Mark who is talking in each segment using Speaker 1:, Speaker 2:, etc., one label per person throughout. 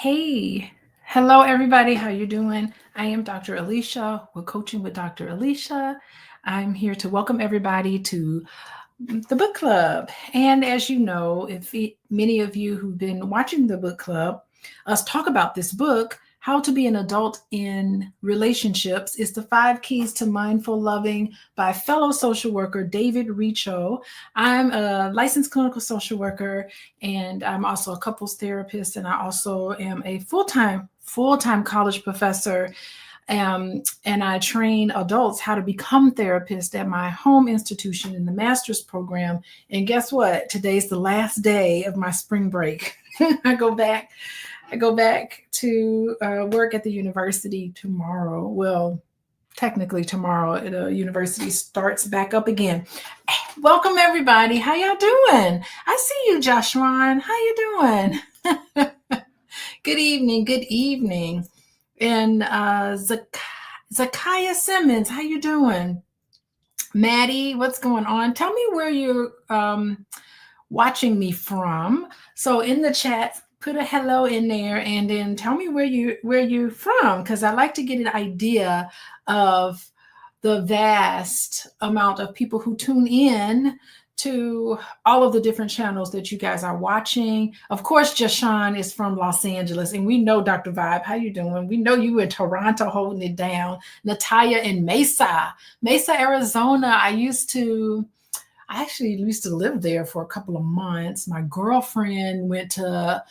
Speaker 1: Hey, hello everybody. How you doing? I am Dr. Alicia with Coaching with Dr. Alicia. I'm here to welcome everybody to the book club. And as you know, many of you who've been watching the book club, us talk about this book, How to Be an Adult in Relationships, is the 5 Keys to Mindful Loving by fellow social worker David Richo. I'm a licensed clinical social worker, and I'm also a couples therapist, and I also am a full-time college professor. And I train adults how to become therapists at my home institution in the master's program. And guess what? Today's the last day of my spring break. I go back to work at the university tomorrow. Well, technically tomorrow, the university starts back up again. Welcome everybody. How y'all doing? I see you, Joshua. How you doing? Good evening. And Zakiah Simmons, how you doing? Maddie, what's going on? Tell me where you're watching me from. So in the chat, put a hello in there, and then tell me where you're from, because I like to get an idea of the vast amount of people who tune in to all of the different channels that you guys are watching. Of course, Jashawn is from Los Angeles, and we know Dr. Vibe. How you doing? We know you in Toronto holding it down. Natalia in Mesa, Arizona. I actually used to live there for a couple of months. My girlfriend went to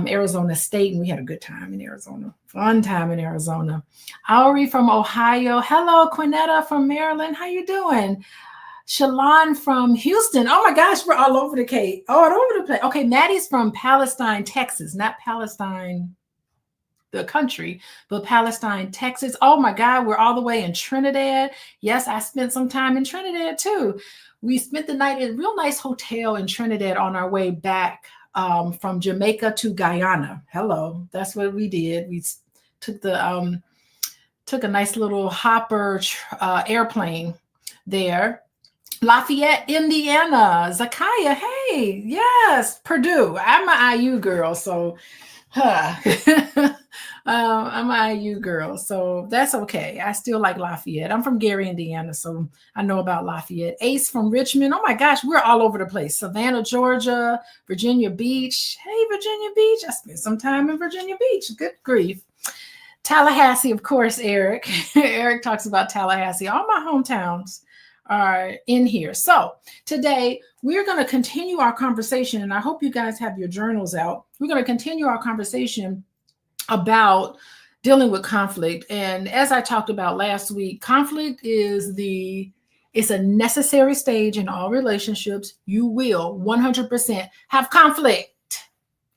Speaker 1: Arizona State, and we had a good time in Arizona. Fun time in Arizona. Auri from Ohio. Hello, Quinetta from Maryland. How you doing? Shalon from Houston. Oh my gosh, we're all over the place. Okay, Maddie's from Palestine, Texas, not Palestine, the country, but Palestine, Texas. Oh my God, we're all the way in Trinidad. Yes, I spent some time in Trinidad too. We spent the night in a real nice hotel in Trinidad on our way back from Jamaica to Guyana. Hello, that's what we did. We took a nice little hopper airplane there. Lafayette, Indiana. Zakiah, hey, yes, Purdue. I'm an IU girl, so I'm an IU girl, so that's okay. I still like Lafayette. I'm from Gary, Indiana, so I know about Lafayette. Ace from Richmond. Oh my gosh, we're all over the place. Savannah, Georgia, Virginia Beach. Hey, Virginia Beach. I spent some time in Virginia Beach. Good grief. Tallahassee, of course, Eric. Eric talks about Tallahassee. All my hometowns are in here. So today we're going to continue our conversation, and I hope you guys have your journals out. We're going to continue our conversation about dealing with conflict. And as I talked about last week, conflict is a necessary stage in all relationships. You will 100% have conflict,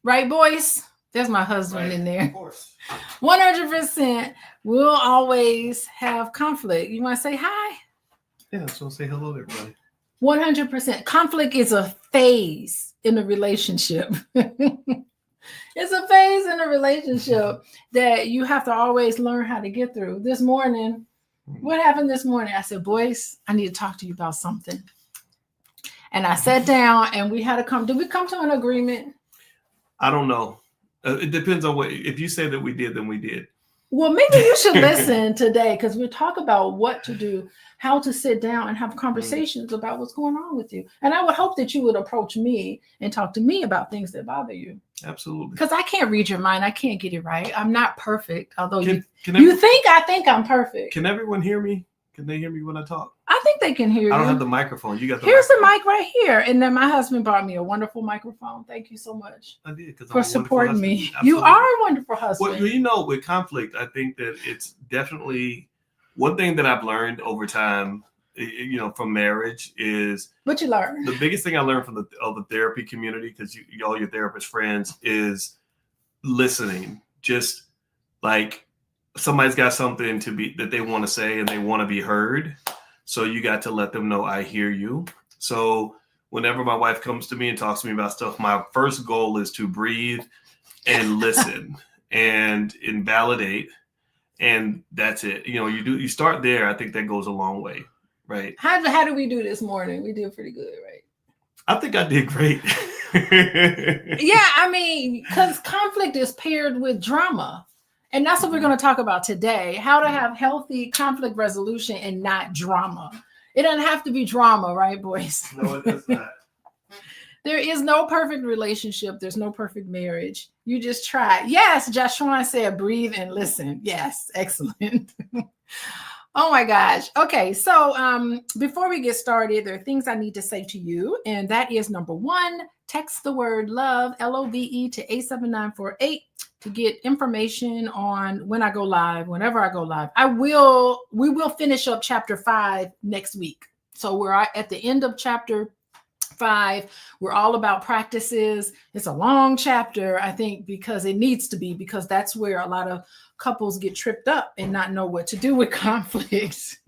Speaker 1: right, boys? There's my husband right in there. Of course. 100% will always have conflict. You want to say hi?
Speaker 2: Yeah, so say hello to everybody.
Speaker 1: 100%. Conflict is a phase in a relationship. It's a phase in a relationship that you have to always learn how to get through. This morning, what happened this morning? I said, boys, I need to talk to you about something. And I sat down and we had to did we come to an agreement?
Speaker 2: I don't know. It depends on if you say that we did, then we did.
Speaker 1: Well, maybe you should listen today, because we'll talk about what to do, how to sit down and have conversations about what's going on with you. And I would hope that you would approach me and talk to me about things that bother you.
Speaker 2: Absolutely.
Speaker 1: Because I can't read your mind. I can't get it right. I'm not perfect, although you think I think I'm perfect.
Speaker 2: Can everyone hear me? Can they hear me when I talk?
Speaker 1: I think they can hear you.
Speaker 2: I don't have the microphone. You got the
Speaker 1: Here's the mic right here. And then my husband bought me a wonderful microphone. Thank you so much.
Speaker 2: I did,
Speaker 1: for supporting me. Absolutely. You are a wonderful husband.
Speaker 2: Well, with conflict, I think that it's definitely one thing that I've learned over time, from marriage is.
Speaker 1: What you learned?
Speaker 2: The biggest thing I learned from the therapy community, because all your therapist friends, is listening. Just like somebody's got something that they want to say and they want to be heard. So you got to let them know I hear you. So whenever my wife comes to me and talks to me about stuff, my first goal is to breathe and listen and invalidate. And that's it. You start there. I think that goes a long way. Right.
Speaker 1: How do we do this morning? We did pretty good, right?
Speaker 2: I think I did great.
Speaker 1: Yeah, I mean, because conflict is paired with drama. And that's what we're going to talk about today, how to have healthy conflict resolution and not drama. It doesn't have to be drama, right, boys?
Speaker 2: No, it does not.
Speaker 1: There is no perfect relationship. There's no perfect marriage. You just try. Yes, Joshua said, breathe and listen. Yes, excellent. Oh my gosh. Okay, so before we get started, there are things I need to say to you, and that is number one, text the word love, LOVE, to 87948 to get information on when I go live, whenever I go live. We will finish up chapter 5 next week. So we're at the end of chapter 5. We're all about practices. It's a long chapter, I think, because it needs to be, because that's where a lot of couples get tripped up and not know what to do with conflicts.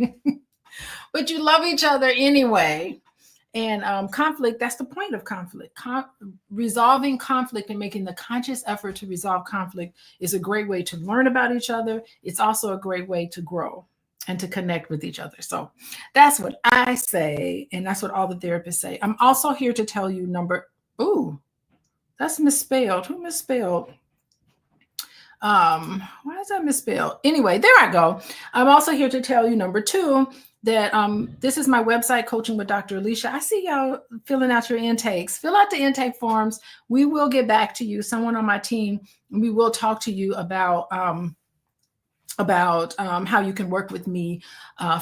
Speaker 1: But you love each other anyway. And conflict, that's the point of conflict. Resolving conflict and making the conscious effort to resolve conflict is a great way to learn about each other. It's also a great way to grow and to connect with each other. So that's what I say, and that's what all the therapists say. I'm also here to tell you that's misspelled. Who misspelled? Why is that misspelled? Anyway, there I go. I'm also here to tell you, number 2, that this is my website, Coaching with Dr. Alicia. I see y'all filling out your intakes. Fill out the intake forms. We will get back to you, someone on my team, and we will talk to you about how you can work with me,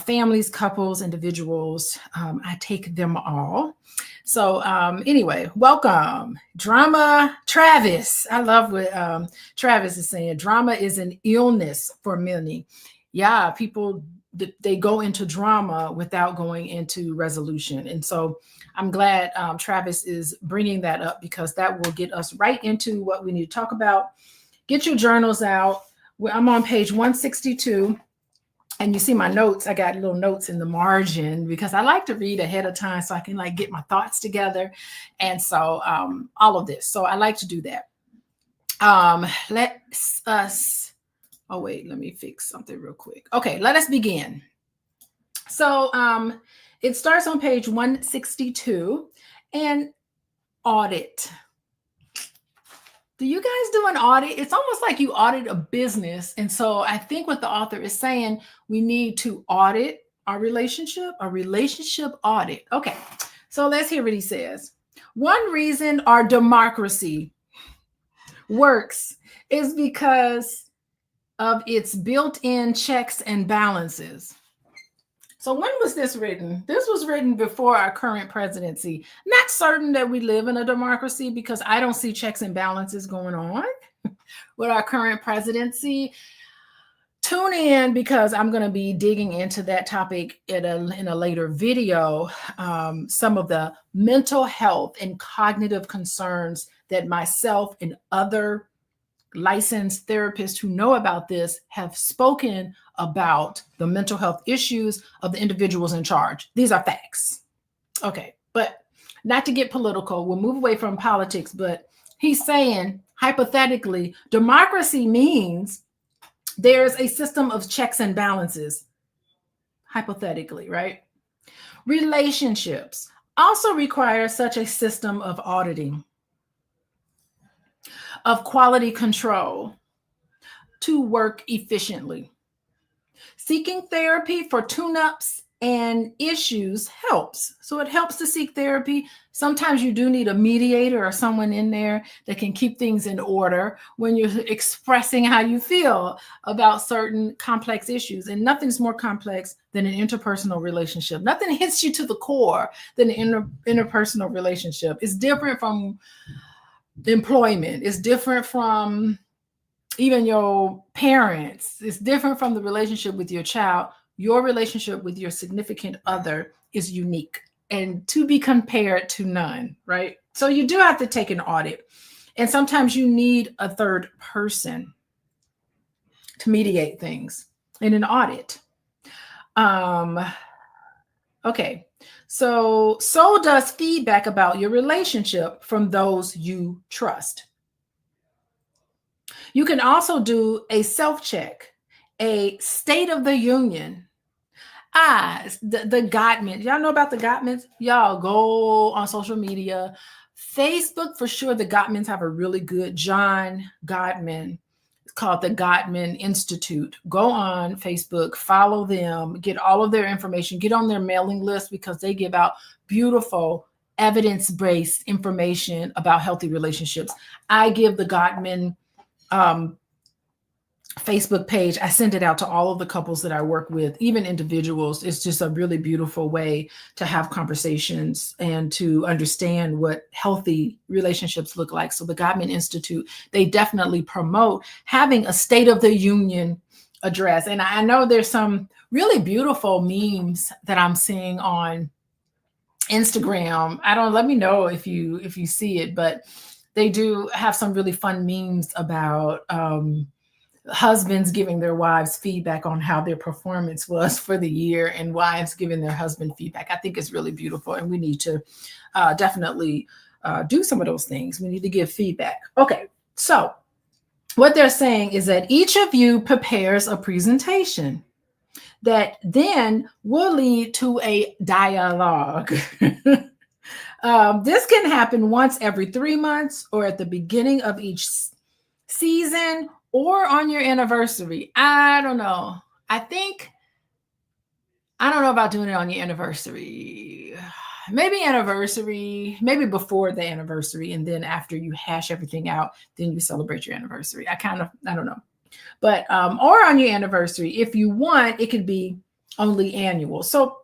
Speaker 1: families, couples, individuals. I take them all. So anyway, welcome. Drama, Travis. I love what Travis is saying. Drama is an illness for many. Yeah, people, they go into drama without going into resolution. And so I'm glad Travis is bringing that up, because that will get us right into what we need to talk about. Get your journals out. I'm on page 162, and you see my notes. I got little notes in the margin because I like to read ahead of time so I can get my thoughts together. And so all of this. So I like to do that. Let me fix something real quick. Okay, let us begin. So it starts on page 162, and audit. Do you guys do an audit? It's almost like you audit a business. And so I think what the author is saying, we need to audit our relationship, a relationship audit. Okay, so let's hear what he says. One reason our democracy works is because of its built-in checks and balances. So when was this written? This was written before our current presidency. Not certain that we live in a democracy, because I don't see checks and balances going on with our current presidency. Tune in, because I'm going to be digging into that topic in a later video. Some of the mental health and cognitive concerns that myself and other licensed therapists who know about this have spoken about, the mental health issues of the individuals in charge. These are facts. Okay, but not to get political, we'll move away from politics, but he's saying, hypothetically, democracy means there's a system of checks and balances, hypothetically, right? Relationships also require such a system of auditing, of quality control, to work efficiently. Seeking therapy for tune-ups and issues helps. So it helps to seek therapy. Sometimes you do need a mediator or someone in there that can keep things in order when you're expressing how you feel about certain complex issues. And nothing's more complex than an interpersonal relationship. Nothing hits you to the core than an interpersonal relationship. It's different from employment. It's different from even your parents. It's different from the relationship with your child. Your relationship with your significant other is unique and to be compared to none, right? So you do have to take an audit. And sometimes you need a third person to mediate things in an audit. Okay. So does feedback about your relationship from those you trust. You can also do a self-check, a state of the union, The Gottmans. Y'all know about the Gottmans? Y'all go on social media. Facebook, for sure, the Gottmans have a really good John Gottman. It's called the Gottman Institute. Go on Facebook, follow them, get all of their information, get on their mailing list because they give out beautiful evidence-based information about healthy relationships. I give the Gottman Facebook page. I send it out to all of the couples that I work with, even individuals. It's just a really beautiful way to have conversations and to understand what healthy relationships look like. So the Gottman Institute, they definitely promote having a State of the Union address. And I know there's some really beautiful memes that I'm seeing on Instagram. Let me know if you see it, but they do have some really fun memes about husbands giving their wives feedback on how their performance was for the year and wives giving their husband feedback. I think it's really beautiful. And we need to definitely do some of those things. We need to give feedback. Okay. So what they're saying is that each of you prepares a presentation that then will lead to a dialogue. This can happen once every 3 months or at the beginning of each season or on your anniversary. I don't know. I don't know about doing it on your anniversary. Maybe anniversary, maybe before the anniversary. And then after you hash everything out, then you celebrate your anniversary. I don't know. But, or on your anniversary, if you want, it could be only annual. So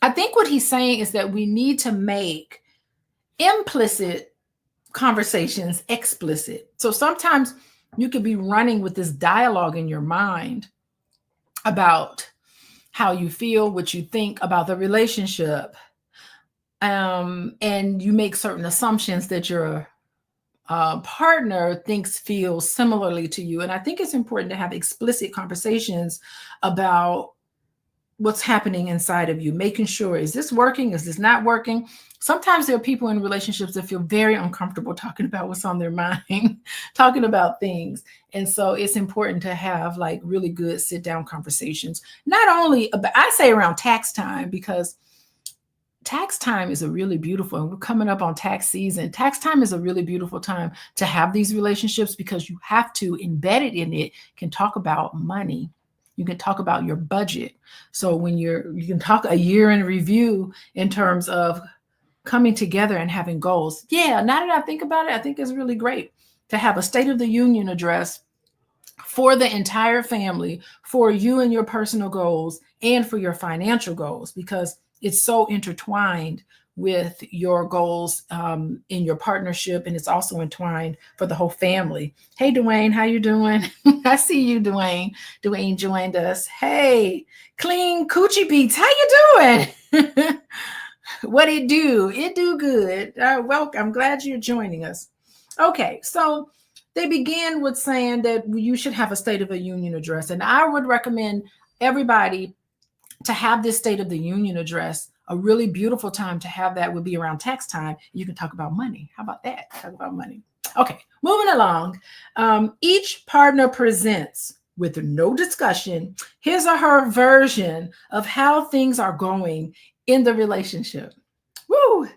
Speaker 1: I think what he's saying is that we need to make implicit conversations explicit. So sometimes you could be running with this dialogue in your mind about how you feel, what you think about the relationship. And you make certain assumptions that your partner feels similarly to you. And I think it's important to have explicit conversations about what's happening inside of you, making sure, is this working? Is this not working? Sometimes there are people in relationships that feel very uncomfortable talking about what's on their mind, talking about things. And so it's important to have like really good sit down conversations. Not only, but I say around tax time, because tax time is a really beautiful, and we're coming up on tax season. Tax time is a really beautiful time to have these relationships because you have to embed it in it, can talk about money. You can talk about your budget. So when you can talk a year in review in terms of coming together and having goals. Yeah, now that I think about it, I think it's really great to have a State of the Union address for the entire family, for you and your personal goals and for your financial goals, because it's so intertwined with your goals in your partnership, and it's also entwined for the whole family. Hey, Dwayne, how you doing? I see you, Dwayne. Dwayne joined us. Hey, Clean Coochie Beats, how you doing? What it do? It do good. Welcome. I'm glad you're joining us. Okay, so they began with saying that you should have a State of the Union address, and I would recommend everybody to have this State of the Union address. A really beautiful time to have that would be around tax time. You can talk about money. How about that? Talk about money. Okay, moving along. Each partner presents with no discussion his or her version of how things are going in the relationship. Woo!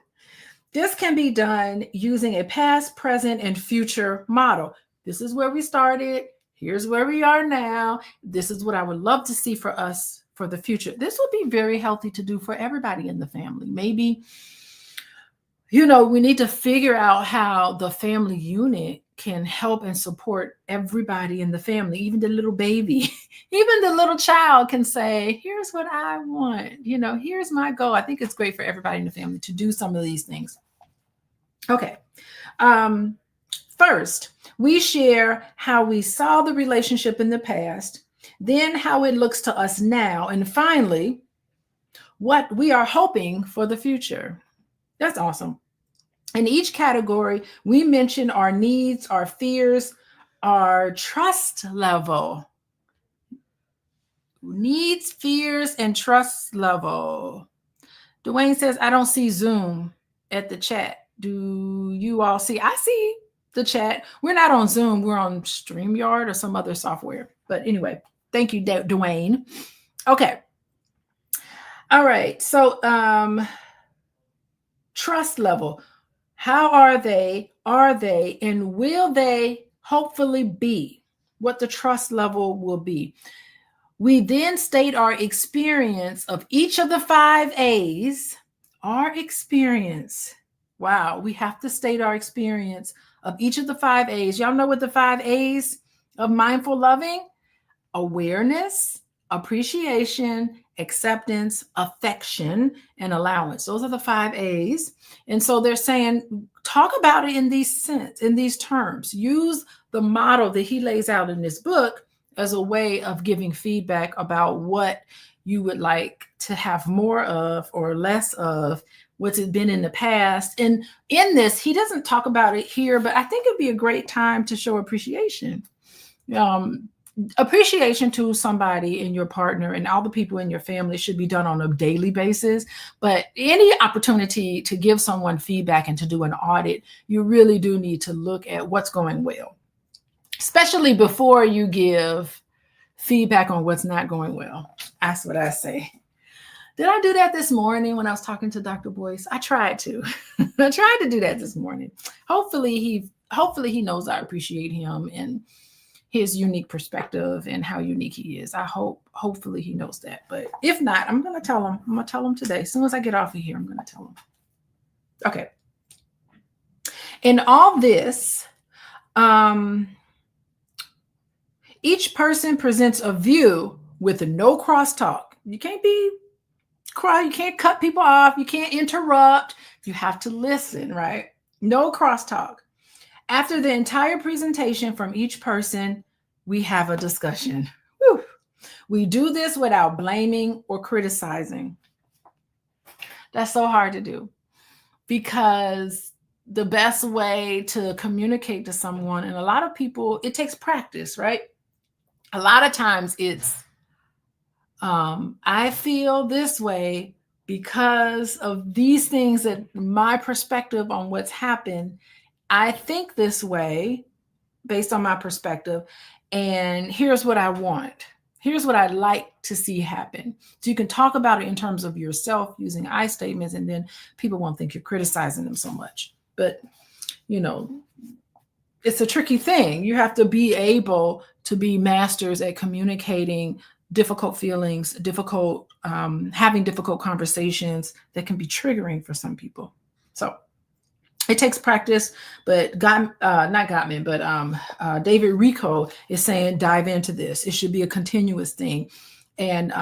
Speaker 1: This can be done using a past, present, and future model. This is where we started. Here's where we are now. This is what I would love to see for us for the future. This would be very healthy to do for everybody in the family. Maybe, we need to figure out how the family unit can help and support everybody in the family, even the little baby, even the little child can say, here's what I want, here's my goal. I think it's great for everybody in the family to do some of these things. Okay. First, we share how we saw the relationship in the past, then how it looks to us now, and finally, what we are hoping for the future. That's awesome. In each category, we mention our needs, our fears, our trust level. Needs, fears, and trust level. Dwayne says, I don't see Zoom at the chat. Do you all see? I see the chat. We're not on Zoom. We're on StreamYard or some other software. But anyway, thank you, Dwayne. Okay. All right. So trust level. How are they? Are they? And will they hopefully be what the trust level will be? We then state our experience of each of the 5 A's. Our experience. Wow, we have to state our experience of each of the 5 A's. Y'all know what the 5 A's of mindful loving? Awareness, appreciation, acceptance, affection, and allowance. Those are the 5 A's. And so they're saying, talk about it in these terms. Use the model that he lays out in this book as a way of giving feedback about what you would like to have more of or less of, what's it been in the past. And in this, he doesn't talk about it here, but I think it'd be a great time to show appreciation. Appreciation to somebody in your partner and all the people in your family should be done on a daily basis. But any opportunity to give someone feedback and to do an audit, you really do need to look at what's going well, especially before you give feedback on what's not going well. That's what I say. Did I do that this morning when I was talking to Dr. Boyce? I tried to. I tried to do that this morning. Hopefully he knows I appreciate him and his unique perspective and how unique he is. Hopefully he knows that. But if not, I'm going to tell him. I'm going to tell him today. As soon as I get off of here, I'm going to tell him. Okay. In all this, each person presents a view with no crosstalk. You can't cut people off. You can't interrupt. You have to listen, right? No crosstalk. After the entire presentation from each person, we have a discussion. Whew. We do this without blaming or criticizing. That's so hard to do because the best way to communicate to someone, and a lot of people, it takes practice, right? A lot of times it's, I feel this way because of these things that my perspective on what's happened. I think this way based on my perspective, and here's what I want. Here's what I'd like to see happen. So you can talk about it in terms of yourself using I statements, and then people won't think you're criticizing them so much. But, it's a tricky thing. You have to be able to be masters at communicating difficult feelings, having difficult conversations that can be triggering for some people. So it takes practice, but David Richo is saying dive into this. It should be a continuous thing. And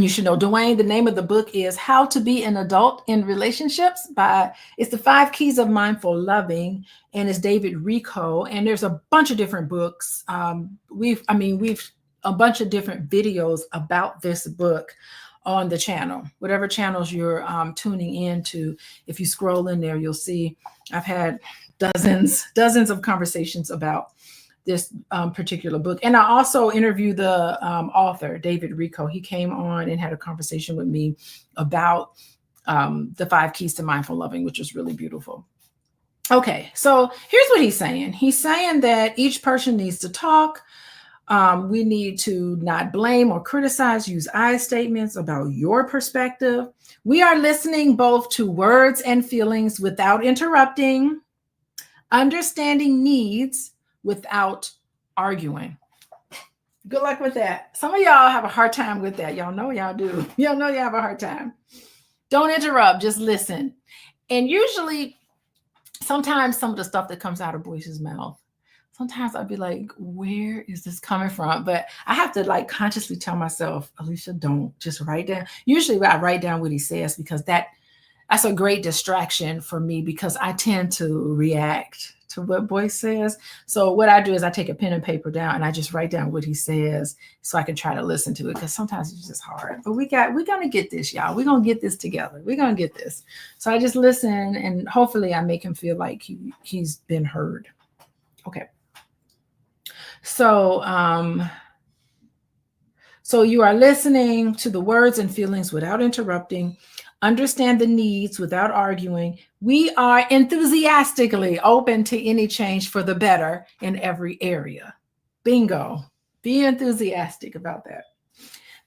Speaker 1: you should know, Dwayne, the name of the book is How to Be an Adult in Relationships it's the 5 Keys of Mindful Loving, and it's David Richo. And there's a bunch of different books. We've a bunch of different videos about this book on the channel, whatever channels you're tuning into. If you scroll in there, you'll see I've had dozens of conversations about this particular book. And I also interviewed the author, David Richo. He came on and had a conversation with me about the 5 Keys to Mindful Loving, which is really beautiful. Okay, so here's what he's saying. He's saying that each person needs to talk. We need to not blame or criticize, use I statements about your perspective. We are listening both to words and feelings without interrupting, understanding needs without arguing. Good luck with that. Some of y'all have a hard time with that. Y'all know y'all do. Y'all know you have a hard time. Don't interrupt, just listen. And usually, sometimes some of the stuff that comes out of Boyce's mouth, sometimes I'd be like, where is this coming from? But I have to consciously tell myself, Alicia, don't, just write down. Usually I write down what he says because that's a great distraction for me because I tend to react to what Boyce says. So what I do is I take a pen and paper down and I just write down what he says so I can try to listen to it, because sometimes it's just hard. But we're going to get this, y'all. We're going to get this together. We're going to get this. So I just listen, and hopefully I make him feel like he's been heard. Okay. So you are listening to the words and feelings without interrupting, understand the needs without arguing. We are enthusiastically open to any change for the better in every area. Bingo. Be enthusiastic about that.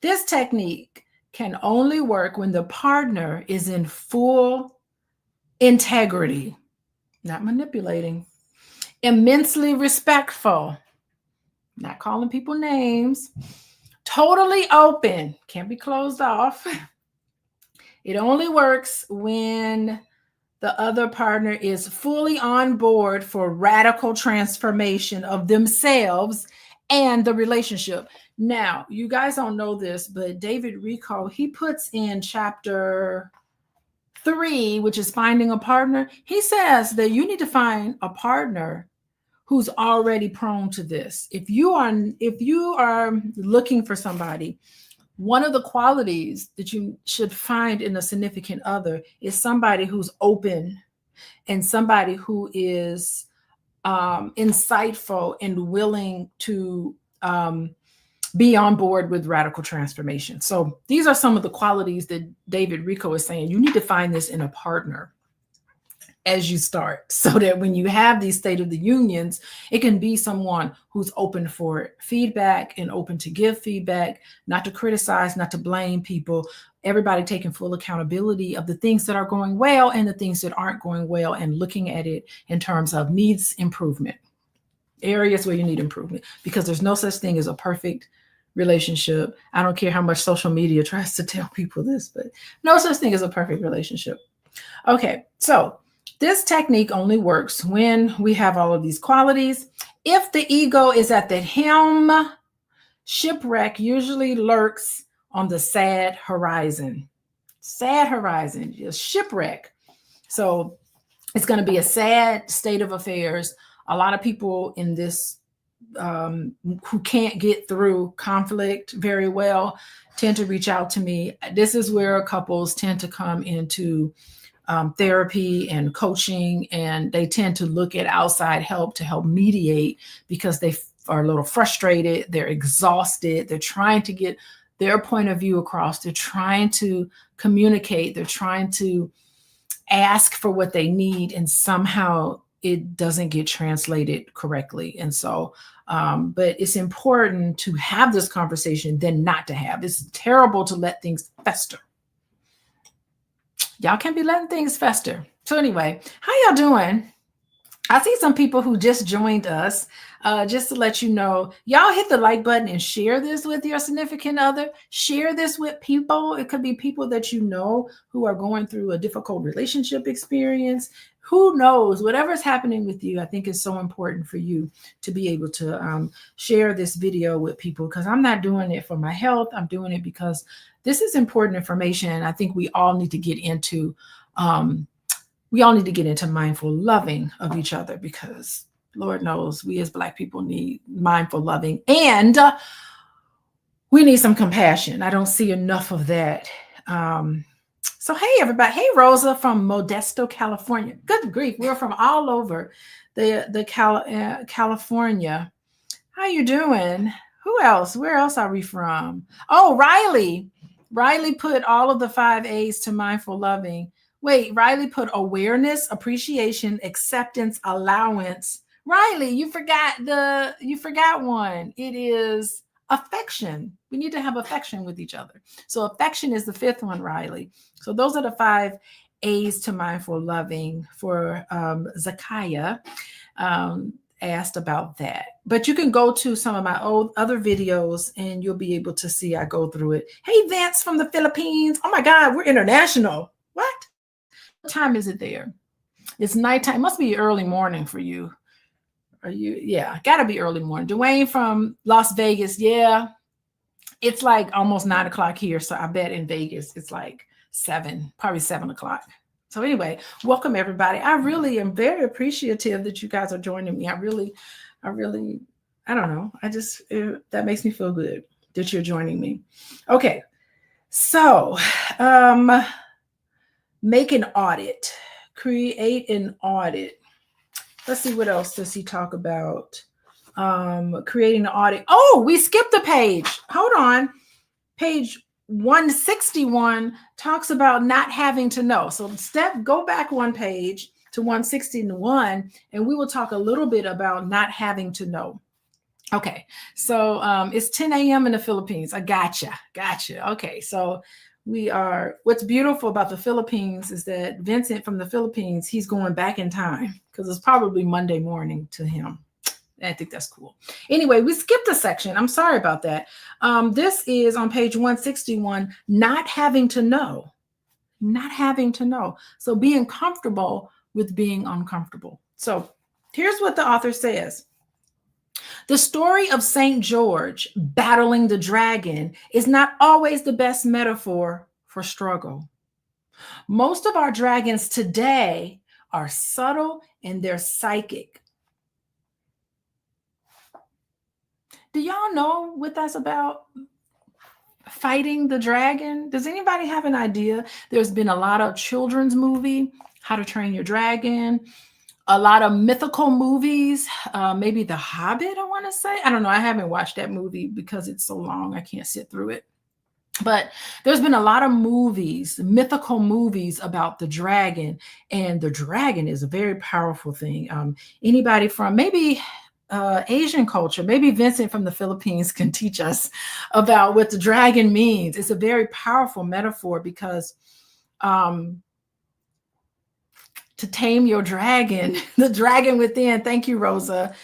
Speaker 1: This technique can only work when the partner is in full integrity, not manipulating, immensely respectful, not calling people names, totally open, can't be closed off. It only works when the other partner is fully on board for radical transformation of themselves and the relationship. Now, you guys don't know this, but David Richo, he puts in chapter 3, which is finding a partner. He says that you need to find a partner who's already prone to this. If you are looking for somebody, one of the qualities that you should find in a significant other is somebody who's open and somebody who is insightful and willing to be on board with radical transformation. So these are some of the qualities that David Richo is saying. You need to find this in a partner as you start, so that when you have these state of the unions, it can be someone who's open for feedback and open to give feedback, not to criticize, not to blame people, everybody taking full accountability of the things that are going well and the things that aren't going well, and looking at it in terms of needs improvement, areas where you need improvement, because there's no such thing as a perfect relationship. I don't care how much social media tries to tell people this, but no such thing as a perfect relationship. Okay, so this technique only works when we have all of these qualities. If the ego is at the helm, shipwreck usually lurks on the sad horizon. Sad horizon, just shipwreck. So it's going to be a sad state of affairs. A lot of people in this who can't get through conflict very well tend to reach out to me. This is where couples tend to come into therapy and coaching, and they tend to look at outside help to help mediate, because they are a little frustrated, they're exhausted, they're trying to get their point of view across, they're trying to communicate, they're trying to ask for what they need, and somehow it doesn't get translated correctly. And so, but it's important to have this conversation than not to have. It's terrible to let things fester. Y'all can't be letting things fester. So anyway, how y'all doing? I see some people who just joined us. Just to let you know, y'all hit the like button and share this with your significant other. Share this with people. It could be people that you know who are going through a difficult relationship experience. Who knows? Whatever's happening with you, I think is so important for you to be able to share this video with people, because I'm not doing it for my health. I'm doing it because this is important information. I think we all need to get into mindful loving of each other, because Lord knows we as Black people need mindful loving, and we need some compassion. I don't see enough of that. So hey, everybody. Hey, Rosa from Modesto, California. Good grief. We're from all over California. How you doing? Who else? Where else are we from? Oh, Riley. Riley put all of the 5 A's to mindful loving. Wait, Riley put awareness, appreciation, acceptance, allowance. Riley, you forgot one. It is affection. We need to have affection with each other. So affection is the 5th one, Riley. So those are the 5 A's to mindful loving. For Zakaya asked about that. But you can go to some of my other videos and you'll be able to see I go through it. Hey, Vance from the Philippines. Oh my God, we're international. What time is it there? It's nighttime. It must be early morning for you. Yeah, gotta be early morning. Dwayne from Las Vegas. Yeah, it's like almost 9 o'clock here. So I bet in Vegas it's like 7, probably 7 o'clock. So anyway, welcome everybody. I really am very appreciative that you guys are joining me. I don't know. That makes me feel good that you're joining me. Okay, so make an audit, create an audit. Let's see, what else does he talk about? Creating an audit. Oh, we skipped a page. Hold on. Page 161 talks about not having to know. So go back one page to 161, and we will talk a little bit about not having to know. Okay, so it's 10 a.m. in the Philippines. I gotcha. Okay, so what's beautiful about the Philippines is that Vincent from the Philippines, he's going back in time because it's probably Monday morning to him. I think that's cool. Anyway, we skipped a section. I'm sorry about that. This is on page 161, not having to know. Not having to know. So being comfortable with being uncomfortable. So here's what the author says. The story of St. George battling the dragon is not always the best metaphor for struggle. Most of our dragons today are subtle and they're psychic. Do y'all know what that's about? Fighting the dragon? Does anybody have an idea? There's been a lot of children's movie, How to Train Your Dragon, a lot of mythical movies, maybe The Hobbit, I want to say. I don't know. I haven't watched that movie because it's so long. I can't sit through it. But there's been a lot of movies, mythical movies about the dragon, and the dragon is a very powerful thing. Anybody from maybe Asian culture, maybe Vincent from the Philippines can teach us about what the dragon means. It's a very powerful metaphor because to tame your dragon, the dragon within, thank you, Rosa,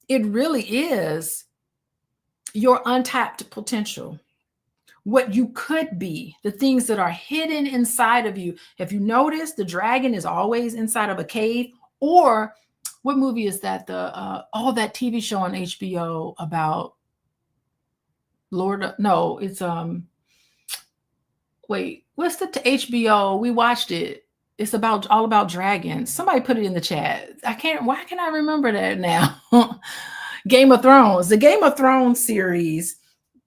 Speaker 1: it really is your untapped potential. What you could be, the things that are hidden inside of you. Have you noticed the dragon is always inside of a cave? Or what movie is that? That TV show on HBO about it's wait, what's the HBO? We watched it. It's all about dragons. Somebody put it in the chat. Why can I remember that now? Game of Thrones, the Game of Thrones series.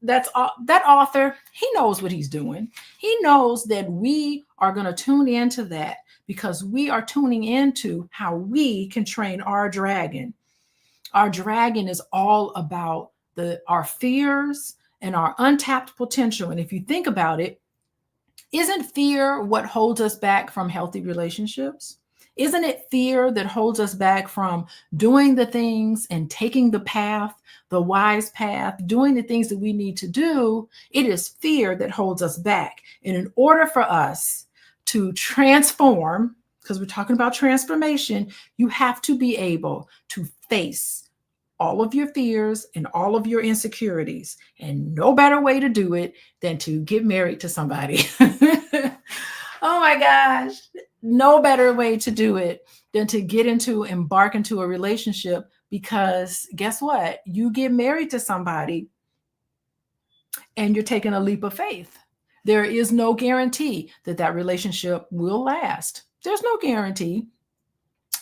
Speaker 1: That author, he knows what he's doing. He knows that we are going to tune into that because we are tuning into how we can train our dragon. Our dragon is all about our fears and our untapped potential. And if you think about it, isn't fear what holds us back from healthy relationships? Isn't it fear that holds us back from doing the things and taking the path, the wise path, doing the things that we need to do? It is fear that holds us back. And in order for us to transform, because we're talking about transformation, you have to be able to face all of your fears and all of your insecurities. And no better way to do it than to get married to somebody. Oh my gosh. No better way to do it than to embark into a relationship, because guess what? You get married to somebody and you're taking a leap of faith. There is no guarantee that relationship will last. There's no guarantee.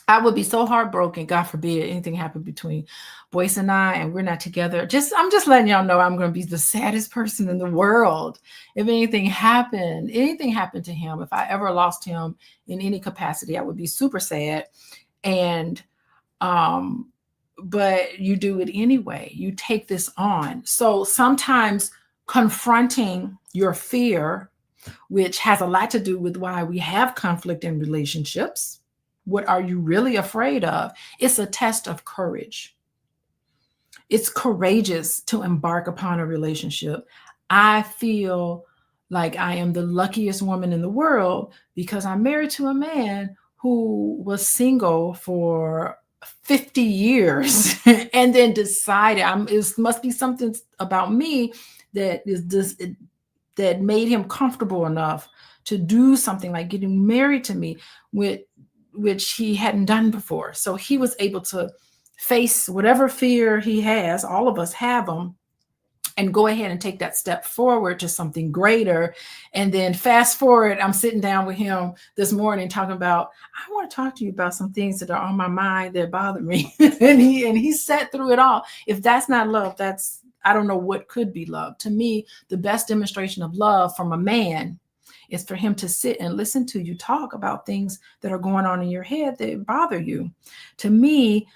Speaker 1: I would be so heartbroken, God forbid anything happened between Boyce and I, and we're not together. I'm just letting y'all know I'm going to be the saddest person in the world if anything happened to him. If I ever lost him in any capacity, I would be super sad. And but you do it anyway. You take this on. So sometimes confronting your fear, which has a lot to do with why we have conflict in relationships. What are you really afraid of? It's a test of courage. It's courageous to embark upon a relationship. I feel like I am the luckiest woman in the world because I'm married to a man who was single for 50 years and then decided it must be something about me that made him comfortable enough to do something like getting married to me, which he hadn't done before. So he was able to face whatever fear he has, all of us have them, and go ahead and take that step forward to something greater. And then fast forward, I'm sitting down with him this morning talking about, I want to talk to you about some things that are on my mind that bother me. and he sat through it all. If that's not love, I don't know what could be love. To me, the best demonstration of love from a man is for him to sit and listen to you talk about things that are going on in your head that bother you. To me,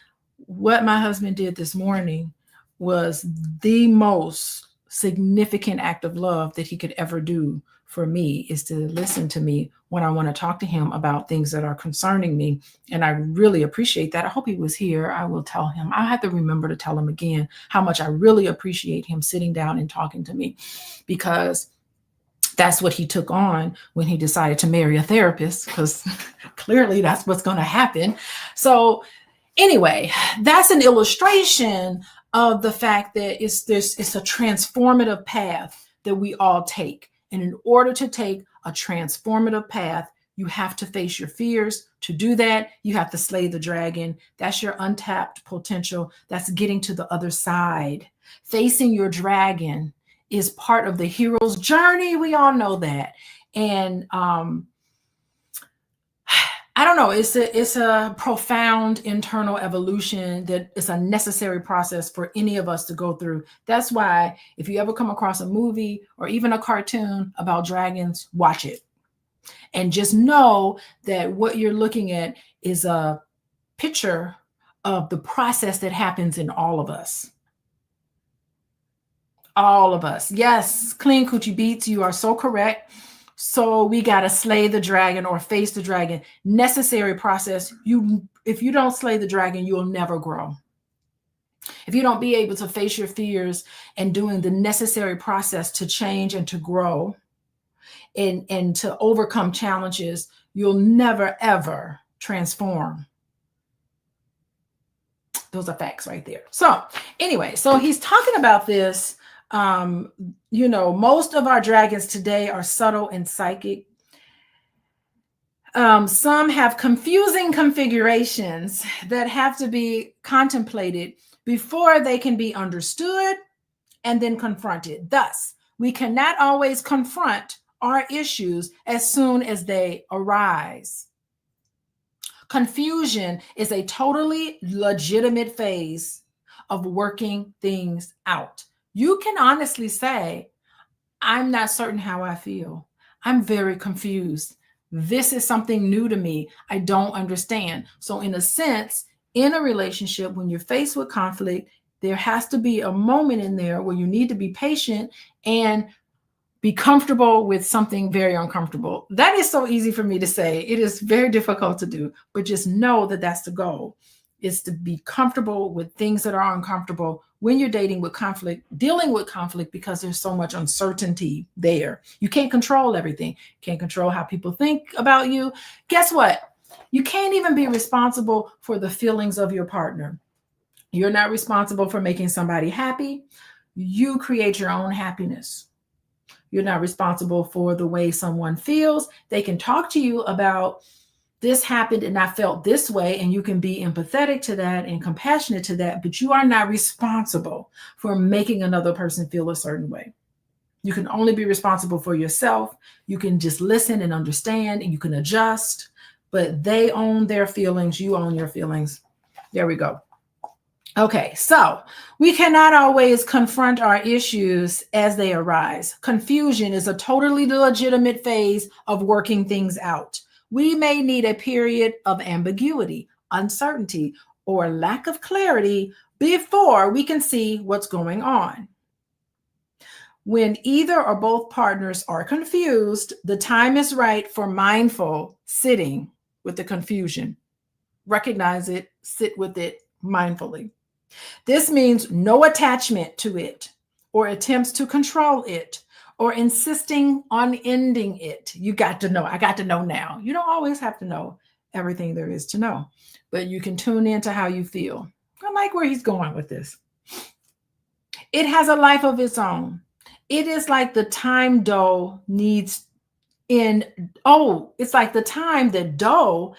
Speaker 1: what my husband did this morning was the most significant act of love that he could ever do for me is to listen to me when I want to talk to him about things that are concerning me. And I really appreciate that. I hope he was here. I will tell him. I have to remember to tell him again how much I really appreciate him sitting down and talking to me, because that's what he took on when he decided to marry a therapist, because clearly that's what's going to happen. So anyway, that's an illustration of the fact that it's a transformative path that we all take. And in order to take a transformative path, you have to face your fears. To do that, you have to slay the dragon. That's your untapped potential. That's getting to the other side. Facing your dragon is part of the hero's journey. We all know that. And I don't know, it's a profound internal evolution that is a necessary process for any of us to go through. That's why if you ever come across a movie or even a cartoon about dragons, watch it. And just know that what you're looking at is a picture of the process that happens in all of us. All of us. Yes, Clean Coochie Beats, you are so correct. So we got to slay the dragon or face the dragon. Necessary process. If you don't slay the dragon, you'll never grow. If you don't be able to face your fears and doing the necessary process to change and to grow and to overcome challenges, you'll never, ever transform. Those are facts right there. So anyway, so he's talking about this. Most of our dragons today are subtle and psychic. Some have confusing configurations that have to be contemplated before they can be understood and then confronted. Thus, we cannot always confront our issues as soon as they arise. Confusion is a totally legitimate phase of working things out. You can honestly say, I'm not certain how I feel. I'm very confused. This is something new to me. I don't understand. So in a sense, in a relationship, when you're faced with conflict, there has to be a moment in there where you need to be patient and be comfortable with something very uncomfortable. That is so easy for me to say. It is very difficult to do, but just know that that's the goal, is to be comfortable with things that are uncomfortable when you're dating with conflict, dealing with conflict, because there's so much uncertainty there. You can't control everything. You can't control how people think about you. Guess what? You can't even be responsible for the feelings of your partner. You're not responsible for making somebody happy. You create your own happiness. You're not responsible for the way someone feels. They can talk to you about this happened and I felt this way, and you can be empathetic to that and compassionate to that, but you are not responsible for making another person feel a certain way. You can only be responsible for yourself. You can just listen and understand, and you can adjust, but they own their feelings. You own your feelings. There we go. Okay, so we cannot always confront our issues as they arise. Confusion is a totally legitimate phase of working things out. We may need a period of ambiguity, uncertainty, or lack of clarity before we can see what's going on. When either or both partners are confused, the time is right for mindful sitting with the confusion. Recognize it, sit with it mindfully. This means no attachment to it or attempts to control it or insisting on ending it. You got to know. I got to know now. You don't always have to know everything there is to know, but you can tune into how you feel. I like where he's going with this. It has a life of its own. It is like the time dough needs it's like the time that dough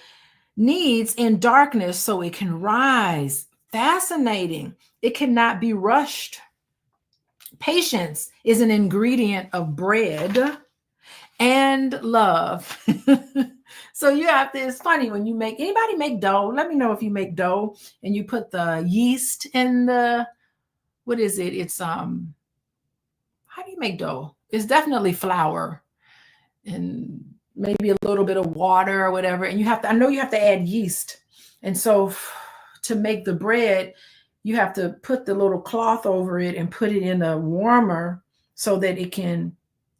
Speaker 1: needs in darkness so it can rise. Fascinating. It cannot be rushed. Patience is an ingredient of bread and love. So you have to, it's funny when you anybody make dough? Let me know if you make dough and you put the yeast in what is it? It's, how do you make dough? It's definitely flour and maybe a little bit of water or whatever. And I know you have to add yeast. And so to make the bread, you have to put the little cloth over it and put it in a warmer so that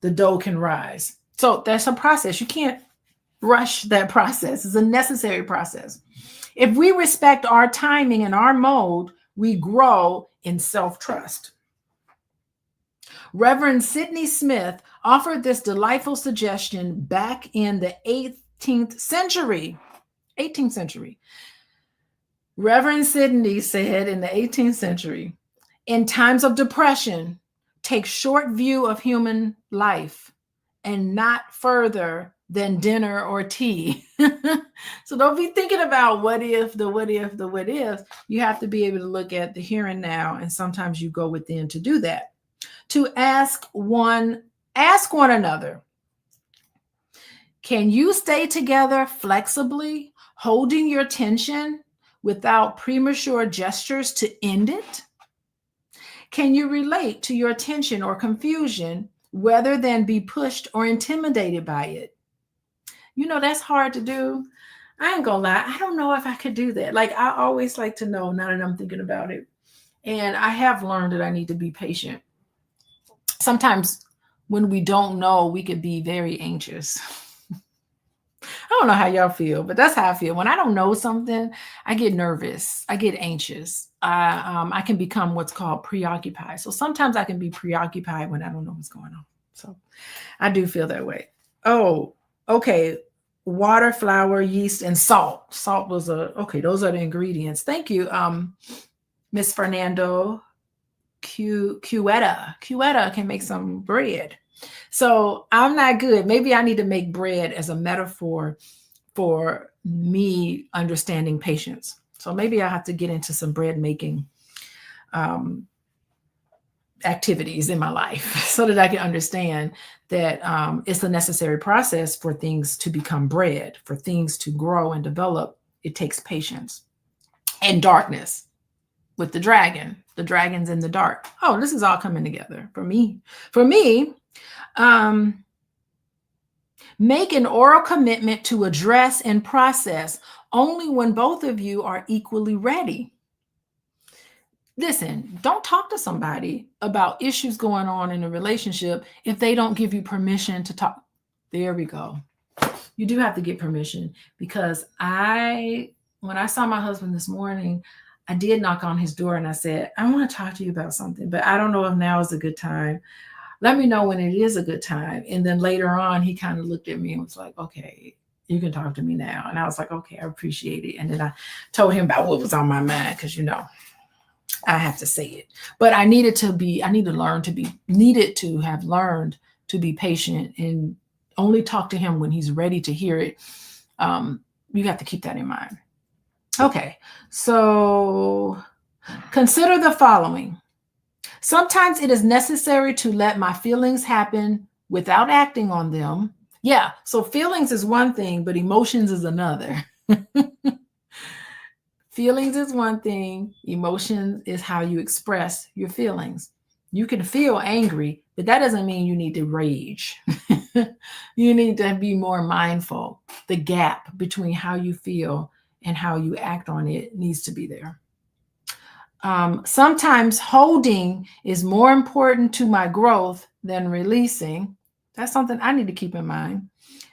Speaker 1: the dough can rise. So that's a process. You can't rush that process. It's a necessary process. If we respect our timing and our mode, we grow in self-trust. Reverend Sidney Smith offered this delightful suggestion back in the 18th century. 18th century. Reverend Sidney said in the 18th century, in times of depression, take short view of human life and not further than dinner or tea. So don't be thinking about what if, the what if, the what if. You have to be able to look at the here and now, and sometimes you go within to do that. To ask one another, can you stay together flexibly, holding your tension without premature gestures to end it? Can you relate to your tension or confusion rather than be pushed or intimidated by it? You know, that's hard to do. I ain't gonna lie. I don't know if I could do that. Like, I always like to know now that I'm thinking about it. And I have learned that I need to be patient. Sometimes when we don't know, we could be very anxious. I don't know how y'all feel, but that's how I feel. When I don't know something, I get nervous. I get anxious. I can become what's called preoccupied. So sometimes I can be preoccupied when I don't know what's going on. So I do feel that way. Oh, okay. Water, flour, yeast, and salt. Salt was okay. Those are the ingredients. Thank you, Miss Fernando. Cuetta can make some bread. So I'm not good. Maybe I need to make bread as a metaphor for me understanding patience. So maybe I have to get into some bread making activities in my life so that I can understand that it's a necessary process for things to become bread, for things to grow and develop. It takes patience and darkness with the dragon. The dragon's in the dark. Oh, this is all coming together for me. Make an oral commitment to address and process only when both of you are equally ready. Listen, don't talk to somebody about issues going on in a relationship if they don't give you permission to talk. There we go. You do have to get permission, because when I saw my husband this morning, I did knock on his door and I said, I want to talk to you about something, but I don't know if now is a good time. Let me know when it is a good time. And then later on, he kind of looked at me and was like, okay, you can talk to me now. And I was like, okay, I appreciate it. And then I told him about what was on my mind, because, you know, I have to say it. But I needed to have learned to be patient and only talk to him when he's ready to hear it. You have to keep that in mind. Okay, so consider the following. Sometimes it is necessary to let my feelings happen without acting on them. Yeah, so feelings is one thing, but emotions is another. Feelings is one thing. Emotion is how you express your feelings. You can feel angry, but that doesn't mean you need to rage. You need to be more mindful. The gap between how you feel and how you act on it needs to be there. Sometimes holding is more important to my growth than releasing. That's something I need to keep in mind.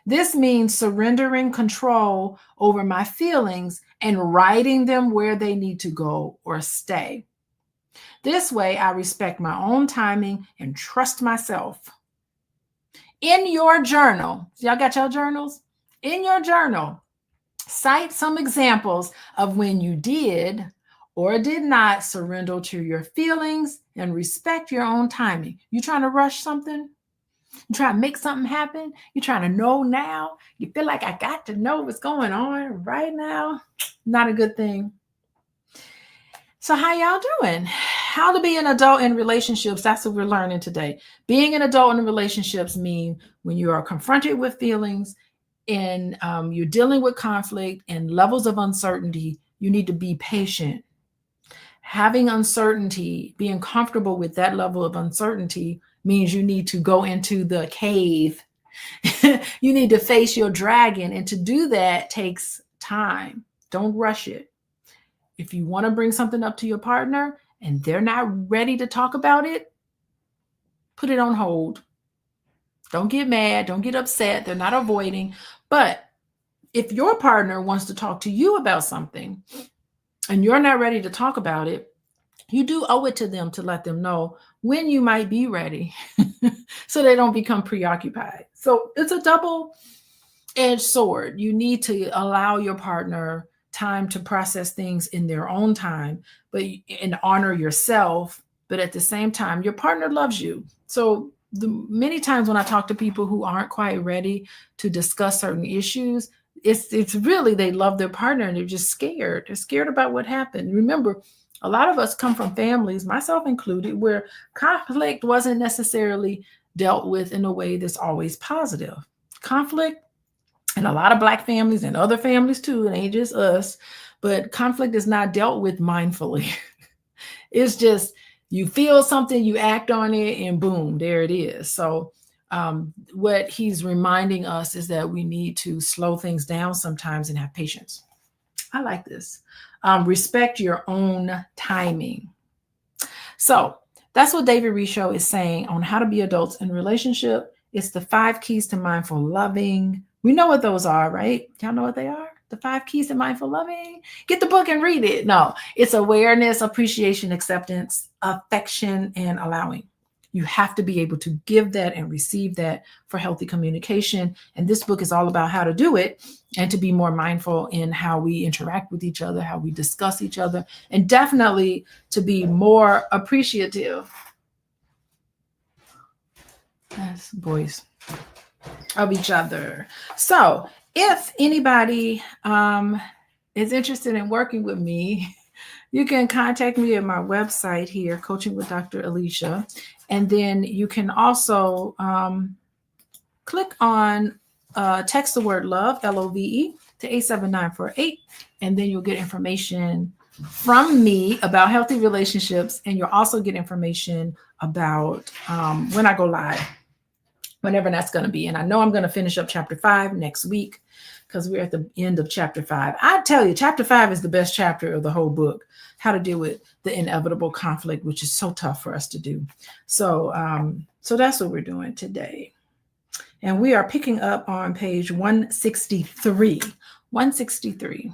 Speaker 1: This means surrendering control over my feelings and writing them where they need to go or stay. This way, I respect my own timing and trust myself. In your journal, y'all got your journals? In your journal, cite some examples of when you did or did not surrender to your feelings and respect your own timing. You trying to rush something? You trying to make something happen? You trying to know now? You feel like I got to know what's going on right now? Not a good thing. So how y'all doing? How to be an adult in relationships. That's what we're learning today. Being an adult in relationships means when you are confronted with feelings and you're dealing with conflict and levels of uncertainty, you need to be patient. Having uncertainty, being comfortable with that level of uncertainty means you need to go into the cave. You need to face your dragon. And to do that takes time. Don't rush it. If you want to bring something up to your partner and they're not ready to talk about it, put it on hold. Don't get mad. Don't get upset. They're not avoiding. But if your partner wants to talk to you about something and you're not ready to talk about it, you do owe it to them to let them know when you might be ready so they don't become preoccupied. So it's a double-edged sword. You need to allow your partner time to process things in their own time, but and honor yourself. But at the same time, your partner loves you. So many times when I talk to people who aren't quite ready to discuss certain issues, it's really they love their partner and they're just scared. They're scared about what happened. Remember, a lot of us come from families, myself included, where conflict wasn't necessarily dealt with in a way that's always positive. Conflict, and a lot of Black families and other families too, it ain't just us, but conflict is not dealt with mindfully. It's just you feel something, you act on it, and boom, there it is. So what he's reminding us is that we need to slow things down sometimes and have patience. I like this. Respect your own timing. So that's what David Richo is saying on how to be adults in relationship. It's the 5 keys to mindful loving. We know what those are, right? Y'all know what they are? The 5 keys to mindful loving. Get the book and read it. No, it's awareness, appreciation, acceptance, affection, and allowing. You have to be able to give that and receive that for healthy communication. And this book is all about how to do it and to be more mindful in how we interact with each other, how we discuss each other, and definitely to be more appreciative. Yes, boys, of each other. So if anybody is interested in working with me, you can contact me at my website here, Coaching with Dr. Alicia. And then you can also click on text the word love, LOVE, to 87948. And then you'll get information from me about healthy relationships. And you'll also get information about when I go live, whenever that's going to be. And I know I'm going to finish up chapter 5 next week because we're at the end of chapter 5. I tell you, chapter 5 is the best chapter of the whole book, how to deal with the inevitable conflict, which is so tough for us to do. So, so that's what we're doing today. And we are picking up on page 163. 163.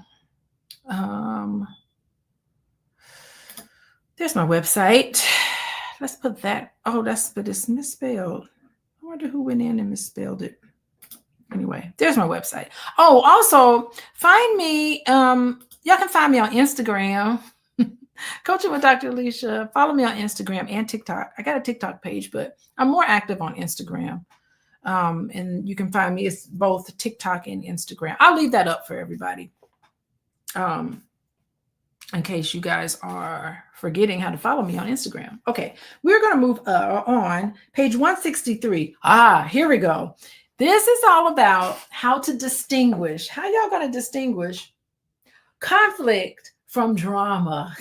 Speaker 1: There's my website. Let's put that. Oh, but it's misspelled. I wonder who went in and misspelled it. Anyway, there's my website. Oh, also find me. Y'all can find me on Instagram, Coaching with Dr. Alicia. Follow me on Instagram and TikTok. I got a TikTok page, but I'm more active on Instagram. And you can find me. It's both TikTok and Instagram. I'll leave that up for everybody. In case you guys are forgetting how to follow me on Instagram. Okay, we're going to move on. Page 163. Here we go. This is all about how to distinguish. How y'all going to distinguish conflict from drama?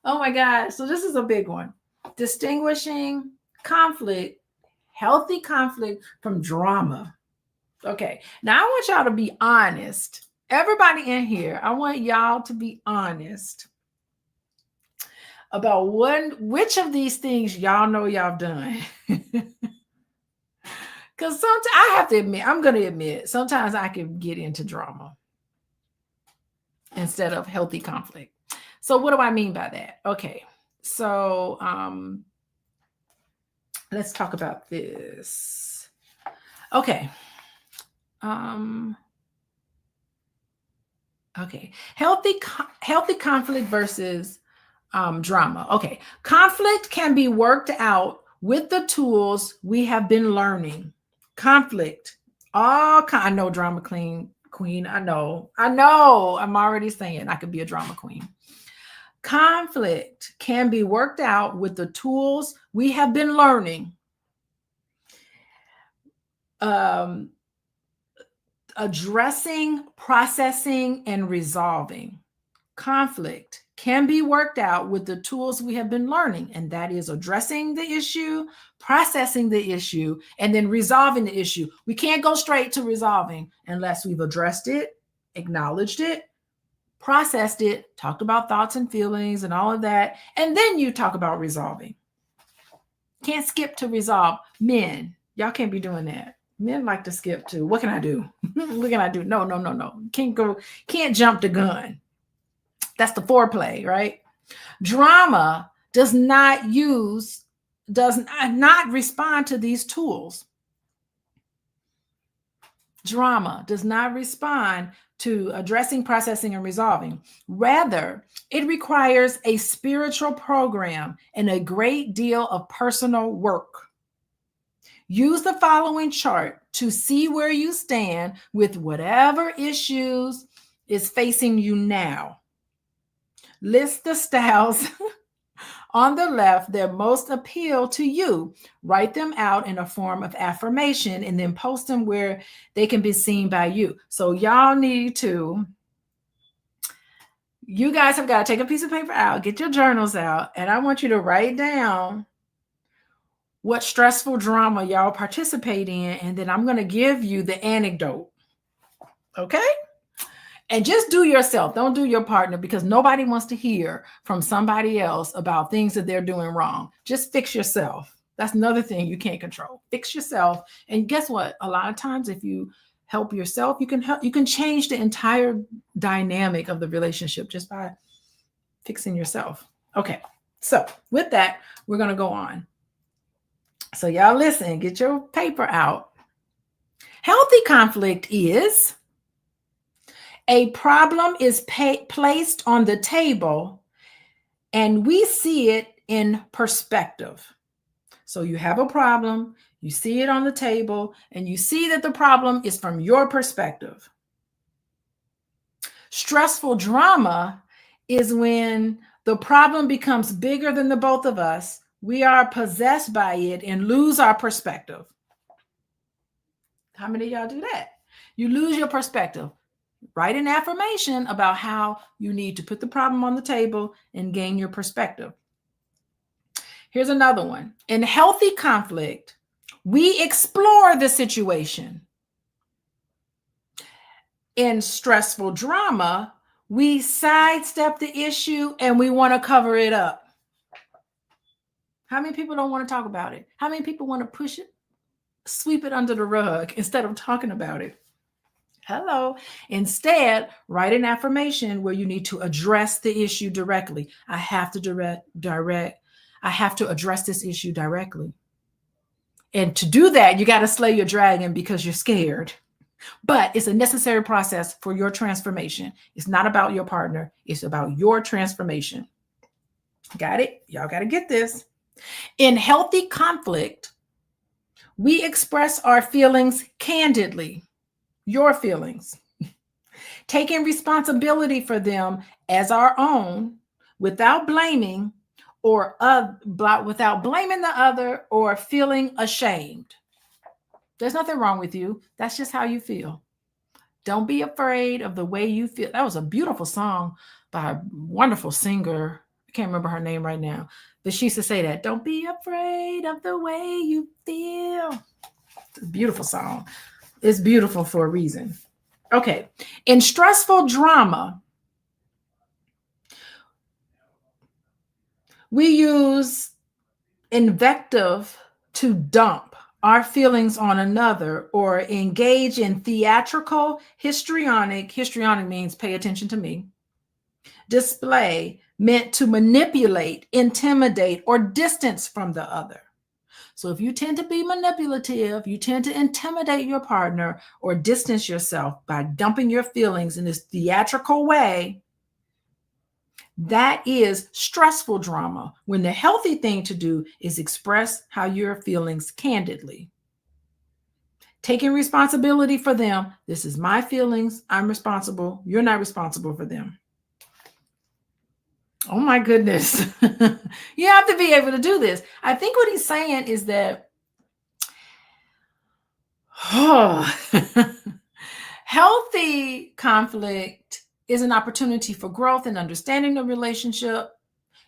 Speaker 1: Oh my God. So this is a big one. Distinguishing conflict, healthy conflict from drama. Okay. Now I want y'all to be honest. Everybody in here, I want y'all to be honest about which of these things y'all know y'all done. Because sometimes I have to admit, I'm going to admit, sometimes I can get into drama instead of healthy conflict. So what do I mean by that? Okay. So let's talk about this. Okay. Okay. Healthy conflict versus drama. Okay. Conflict can be worked out with the tools we have been learning. Conflict. I know drama queen. I know. I'm already saying I could be a drama queen. Conflict can be worked out with the tools we have been learning. Addressing, processing, and resolving. Conflict can be worked out with the tools we have been learning, and that is addressing the issue, processing the issue, and then resolving the issue. We can't go straight to resolving unless we've addressed it, acknowledged it, processed it, talked about thoughts and feelings and all of that, and then you talk about resolving. Can't skip to resolve. Men, Y'all can't be doing that. Men like to skip too. What can I do? What can I do? No. Can't jump the gun. That's the foreplay, right? Drama does not respond to these tools. Drama does not respond to addressing, processing, and resolving. Rather, it requires a spiritual program and a great deal of personal work. Use the following chart to see where you stand with whatever issues is facing you now. List the styles on the left that most appeal to you. Write them out in a form of affirmation and then post them where they can be seen by you. So y'all need to, you guys have got to take a piece of paper out, get your journals out, and I want you to write down what stressful drama y'all participate in, and then I'm going to give you the anecdote. Okay? And just do yourself. Don't do your partner, because nobody wants to hear from somebody else about things that they're doing wrong. Just fix yourself. That's another thing you can't control. Fix yourself. And guess what? A lot of times if you help yourself, you can change the entire dynamic of the relationship just by fixing yourself. Okay. So with that, we're going to go on. So y'all listen, get your paper out. Healthy conflict is a problem is placed on the table and we see it in perspective. So you have a problem, you see it on the table, and you see that the problem is from your perspective. Stressful drama is when the problem becomes bigger than the both of us. We are possessed by it and lose our perspective. How many of y'all do that? You lose your perspective. Write an affirmation about how you need to put the problem on the table and gain your perspective. Here's another one. In healthy conflict, we explore the situation. In stressful drama, we sidestep the issue and we want to cover it up. How many people don't want to talk about it? How many people want to push it, sweep it under the rug instead of talking about it? Hello. Instead, write an affirmation where you need to address the issue directly. I have to address this issue directly. And to do that, you got to slay your dragon because you're scared. But it's a necessary process for your transformation. It's not about your partner. It's about your transformation. Got it? Y'all got to get this. In healthy conflict, we express our feelings candidly. Your feelings, taking responsibility for them as our own without blaming without blaming the other or feeling ashamed. There's nothing wrong with you. That's just how you feel. Don't be afraid of the way you feel. That was a beautiful song by a wonderful singer. I can't remember her name right now, but she used to say that. Don't be afraid of the way you feel. It's a beautiful song. It's beautiful for a reason. Okay. In stressful drama, we use invective to dump our feelings on another or engage in theatrical, histrionic means pay attention to me, display meant to manipulate, intimidate, or distance from the other. So if you tend to be manipulative, you tend to intimidate your partner or distance yourself by dumping your feelings in this theatrical way, that is stressful drama, when the healthy thing to do is express how you're feeling candidly. Taking responsibility for them. This is my feelings. I'm responsible. You're not responsible for them. Oh my goodness. You have to be able to do this. I think what he's saying is that healthy conflict is an opportunity for growth and understanding the relationship.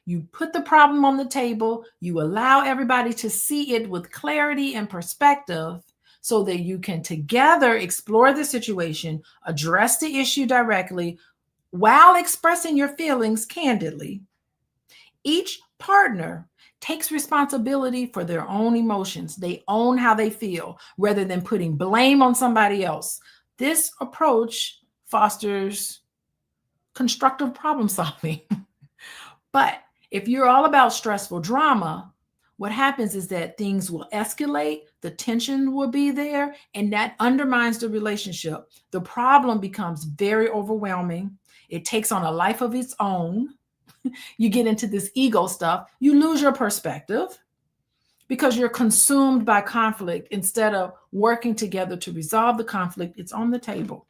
Speaker 1: You put the problem on the table. You allow everybody to see it with clarity and perspective so that you can together explore the situation, address the issue directly, while expressing your feelings candidly. Each partner takes responsibility for their own emotions. They own how they feel rather than putting blame on somebody else. This approach fosters constructive problem solving. But if you're all about stressful drama, what happens is that things will escalate, the tension will be there, and that undermines the relationship. The problem becomes very overwhelming. It takes on a life of its own. You get into this ego stuff. You lose your perspective because you're consumed by conflict instead of working together to resolve the conflict. It's on the table.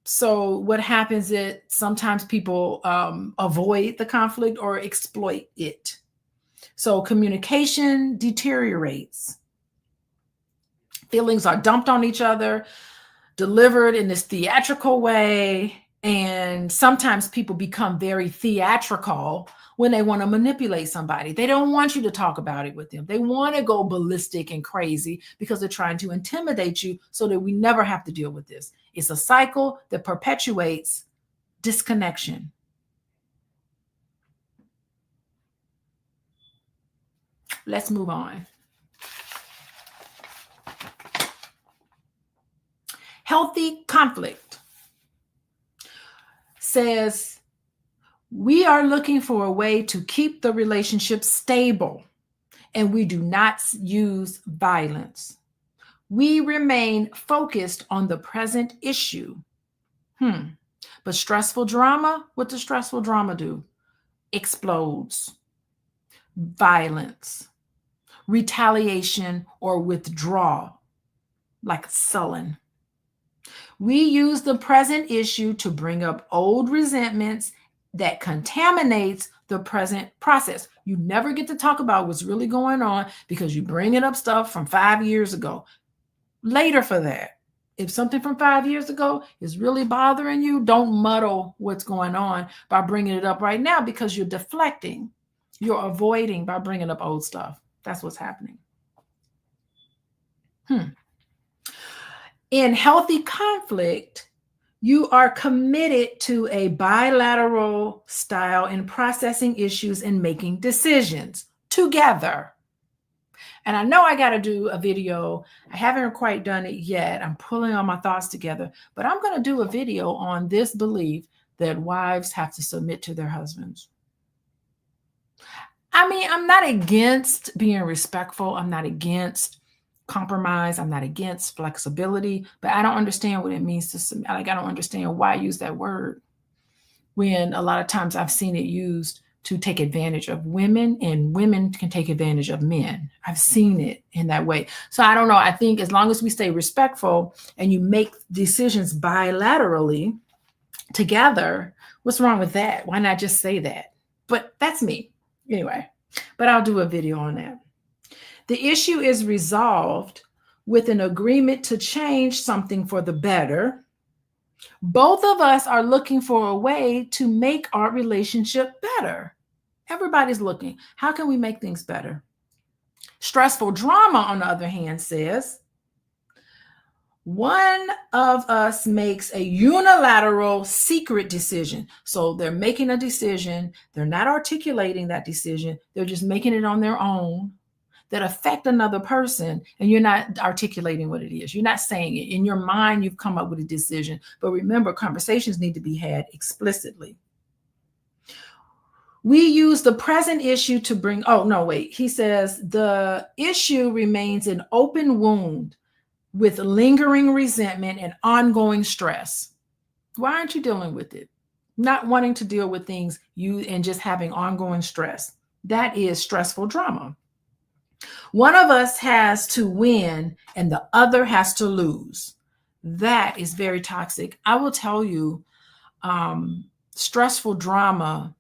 Speaker 1: So what happens is sometimes people avoid the conflict or exploit it. So communication deteriorates. Feelings are dumped on each other, delivered in this theatrical way. And sometimes people become very theatrical when they want to manipulate somebody. They don't want you to talk about it with them. They want to go ballistic and crazy because they're trying to intimidate you so that we never have to deal with this. It's a cycle that perpetuates disconnection. Let's move on. Healthy conflict says we are looking for a way to keep the relationship stable, and we do not use violence. We remain focused on the present issue. But stressful drama, what does stressful drama do? Explodes. Violence, retaliation, or withdrawal, like sullen. We use the present issue to bring up old resentments that contaminates the present process. You never get to talk about what's really going on because you're bringing up stuff from 5 years ago. Later for that. If something from 5 years ago is really bothering you, don't muddle what's going on by bringing it up right now because you're deflecting. You're avoiding by bringing up old stuff. That's what's happening. In healthy conflict, you are committed to a bilateral style in processing issues and making decisions together. And I know I got to do a video. I haven't quite done it yet. I'm pulling all my thoughts together, but I'm going to do a video on this belief that wives have to submit to their husbands. I mean, I'm not against being respectful. I'm not against compromise. I'm not against flexibility, but I don't understand what it means to submit. Like, I don't understand why I use that word when a lot of times I've seen it used to take advantage of women, and women can take advantage of men. I've seen it in that way. So I don't know. I think as long as we stay respectful and you make decisions bilaterally together, what's wrong with that? Why not just say that? But that's me. Anyway, but I'll do a video on that. The issue is resolved with an agreement to change something for the better. Both of us are looking for a way to make our relationship better. Everybody's looking. How can we make things better? Stressful drama, on the other hand, says one of us makes a unilateral secret decision. So they're making a decision. They're not articulating that decision. They're just making it on their own that affect another person, and you're not articulating what it is. You're not saying it. In your mind, you've come up with a decision. But remember, conversations need to be had explicitly. We use the present issue to bring, he says the issue remains an open wound with lingering resentment and ongoing stress. Why aren't you dealing with it? Not wanting to deal with things and just having ongoing stress. That is stressful drama. One of us has to win and the other has to lose. That is very toxic. I will tell you, stressful drama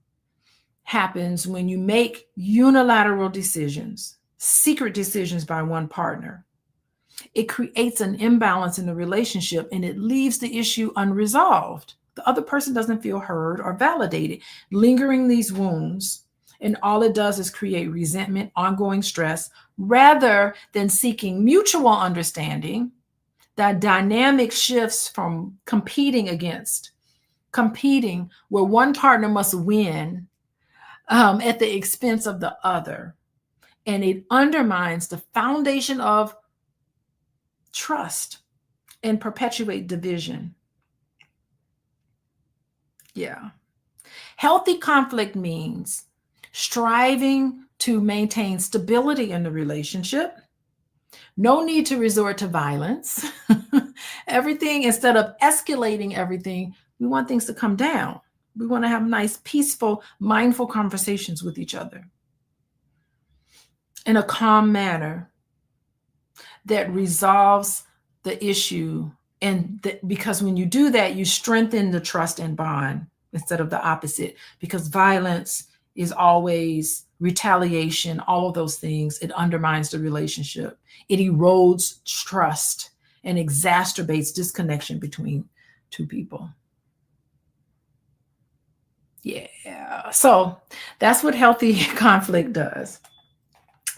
Speaker 1: happens when you make unilateral decisions, secret decisions by one partner. It creates an imbalance in the relationship and it leaves the issue unresolved. The other person doesn't feel heard or validated, lingering these wounds. And all it does is create resentment, ongoing stress, rather than seeking mutual understanding. That dynamic shifts from competing, where one partner must win, at the expense of the other. And it undermines the foundation of trust and perpetuate division. Yeah. Healthy conflict means striving to maintain stability in the relationship. No need to resort to violence. Everything, instead of escalating everything, we want things to come down. We want to have nice, peaceful, mindful conversations with each other in a calm manner that resolves the issue. And because when you do that, you strengthen the trust and bond instead of the opposite, because violence is always retaliation, all of those things. It undermines the relationship. It erodes trust and exacerbates disconnection between two people. Yeah. So that's what healthy conflict does.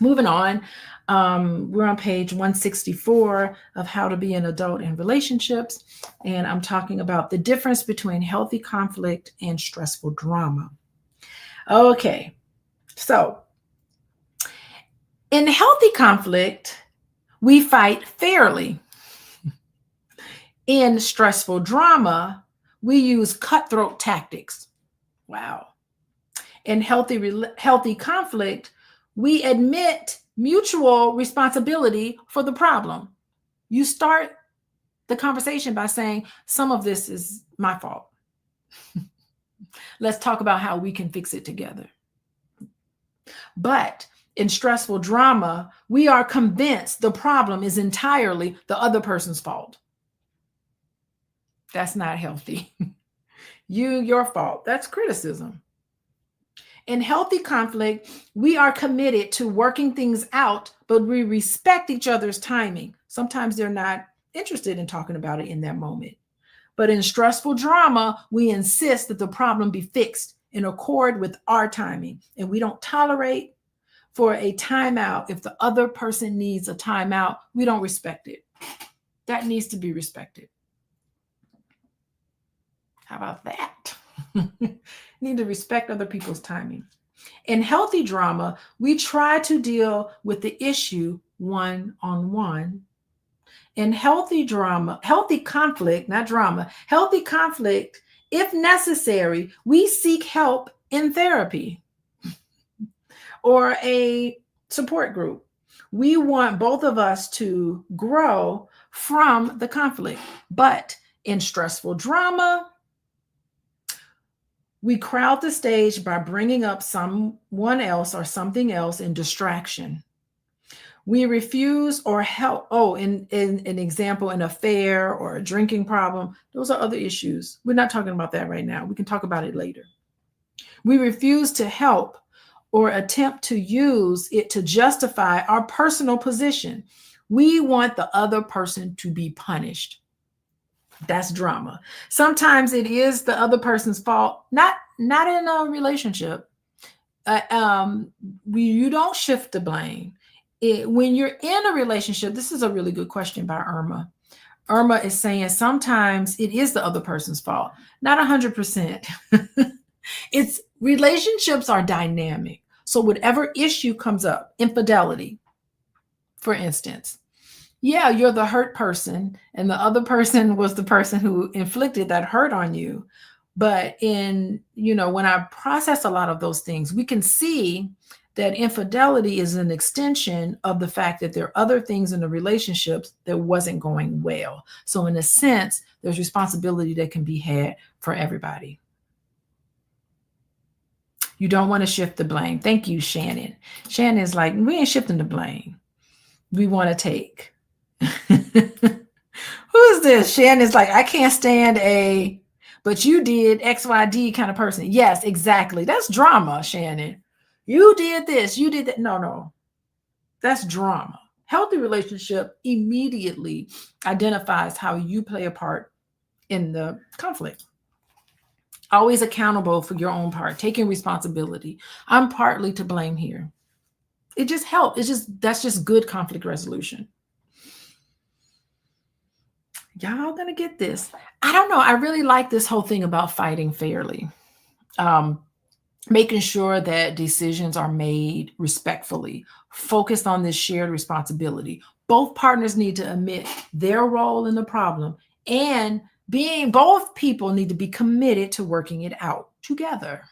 Speaker 1: Moving on. We're on page 164 of How to Be an Adult in Relationships. And I'm talking about the difference between healthy conflict and stressful drama. Okay. So in healthy conflict, we fight fairly. In stressful drama, we use cutthroat tactics. Wow. In healthy conflict, we admit mutual responsibility for the problem. You start the conversation by saying, some of this is my fault. Let's talk about how we can fix it together. But in stressful drama, we are convinced the problem is entirely the other person's fault. That's not healthy. Your fault. That's criticism. In healthy conflict, we are committed to working things out, but we respect each other's timing. Sometimes they're not interested in talking about it in that moment. But in stressful drama, we insist that the problem be fixed in accord with our timing. And we don't tolerate for a timeout. If the other person needs a timeout, we don't respect it. That needs to be respected. How about that? Need to respect other people's timing. In healthy drama, we try to deal with the issue one-on-one. In healthy conflict, not drama, healthy conflict, if necessary, we seek help in therapy or a support group. We want both of us to grow from the conflict. But in stressful drama, we crowd the stage by bringing up someone else or something else in distraction. We refuse or help. In an example, an affair or a drinking problem, those are other issues. We're not talking about that right now. We can talk about it later. We refuse to help or attempt to use it to justify our personal position. We want the other person to be punished. That's drama. Sometimes it is the other person's fault, not in a relationship. You don't shift the blame. When you're in a relationship, this is a really good question by Irma. Irma is saying sometimes it is the other person's fault, not 100%. It's relationships are dynamic. So whatever issue comes up, infidelity, for instance, yeah, you're the hurt person and the other person was the person who inflicted that hurt on you. But when I process a lot of those things, we can see that infidelity is an extension of the fact that there are other things in the relationships that wasn't going well. So in a sense, there's responsibility that can be had for everybody. You don't want to shift the blame. Thank you, Shannon. Shannon's like, we ain't shifting the blame. We want to take. Who is this? Shannon's like, I can't stand but you did XYD kind of person. Yes, exactly. That's drama, Shannon. You did this, you did that. No. That's drama. Healthy relationship immediately identifies how you play a part in the conflict. Always accountable for your own part, taking responsibility. I'm partly to blame here. It just helps. That's just good conflict resolution. Y'all gonna get this. I don't know. I really like this whole thing about fighting fairly. making sure that decisions are made respectfully, focused on this shared responsibility. Both partners need to admit their role in the problem, and both people need to be committed to working it out together.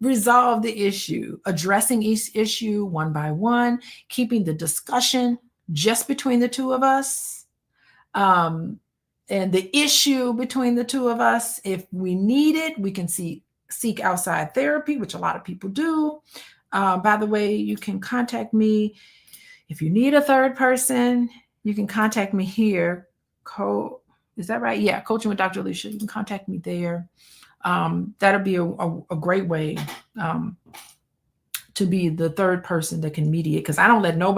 Speaker 1: Resolve the issue, addressing each issue one by one, keeping the discussion just between the two of us. And the issue between the two of us, if we need it, we can seek outside therapy, which a lot of people do. By the way, you can contact me if you need a third person. You can contact me here. Is that right? Yeah, Coaching with Dr. Alicia. You can contact me there. That'll be a great way to be the third person that can mediate, because I don't let no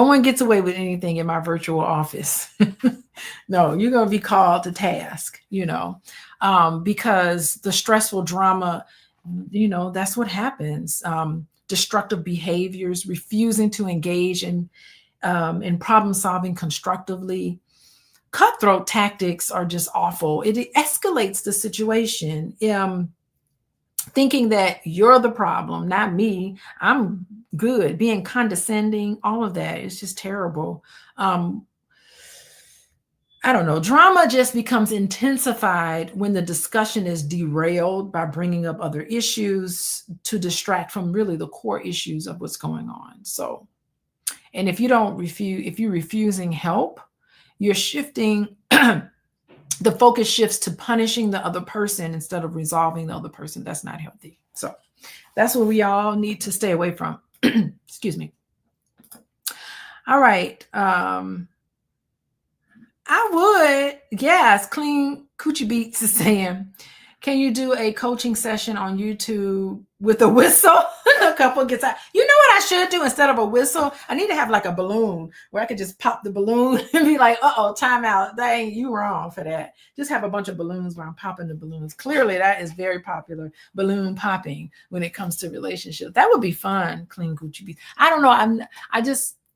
Speaker 1: one gets away with anything in my virtual office. No, you're going to be called to task, because the stressful drama, that's what happens. Destructive behaviors, refusing to engage in problem solving constructively. Cutthroat tactics are just awful. It escalates the situation. Thinking that you're the problem, not me. I'm good. Being condescending, all of that is just terrible. I don't know. Drama just becomes intensified when the discussion is derailed by bringing up other issues to distract from really the core issues of what's going on. So, and if you're refusing help, you're shifting, the focus shifts to punishing the other person instead of resolving the other person. That's not healthy. So that's what we all need to stay away from. Excuse me. All right. I would, yes, Clean Coochie Beats is saying, can you do a coaching session on YouTube with a whistle? A couple gets out. You know what I should do instead of a whistle? I need to have like a balloon where I could just pop the balloon and be like, time out. Dang, you wrong for that. Just have a bunch of balloons where I'm popping the balloons. Clearly, that is very popular, balloon popping, when it comes to relationships. That would be fun, Clean Coochie Beats. I don't know.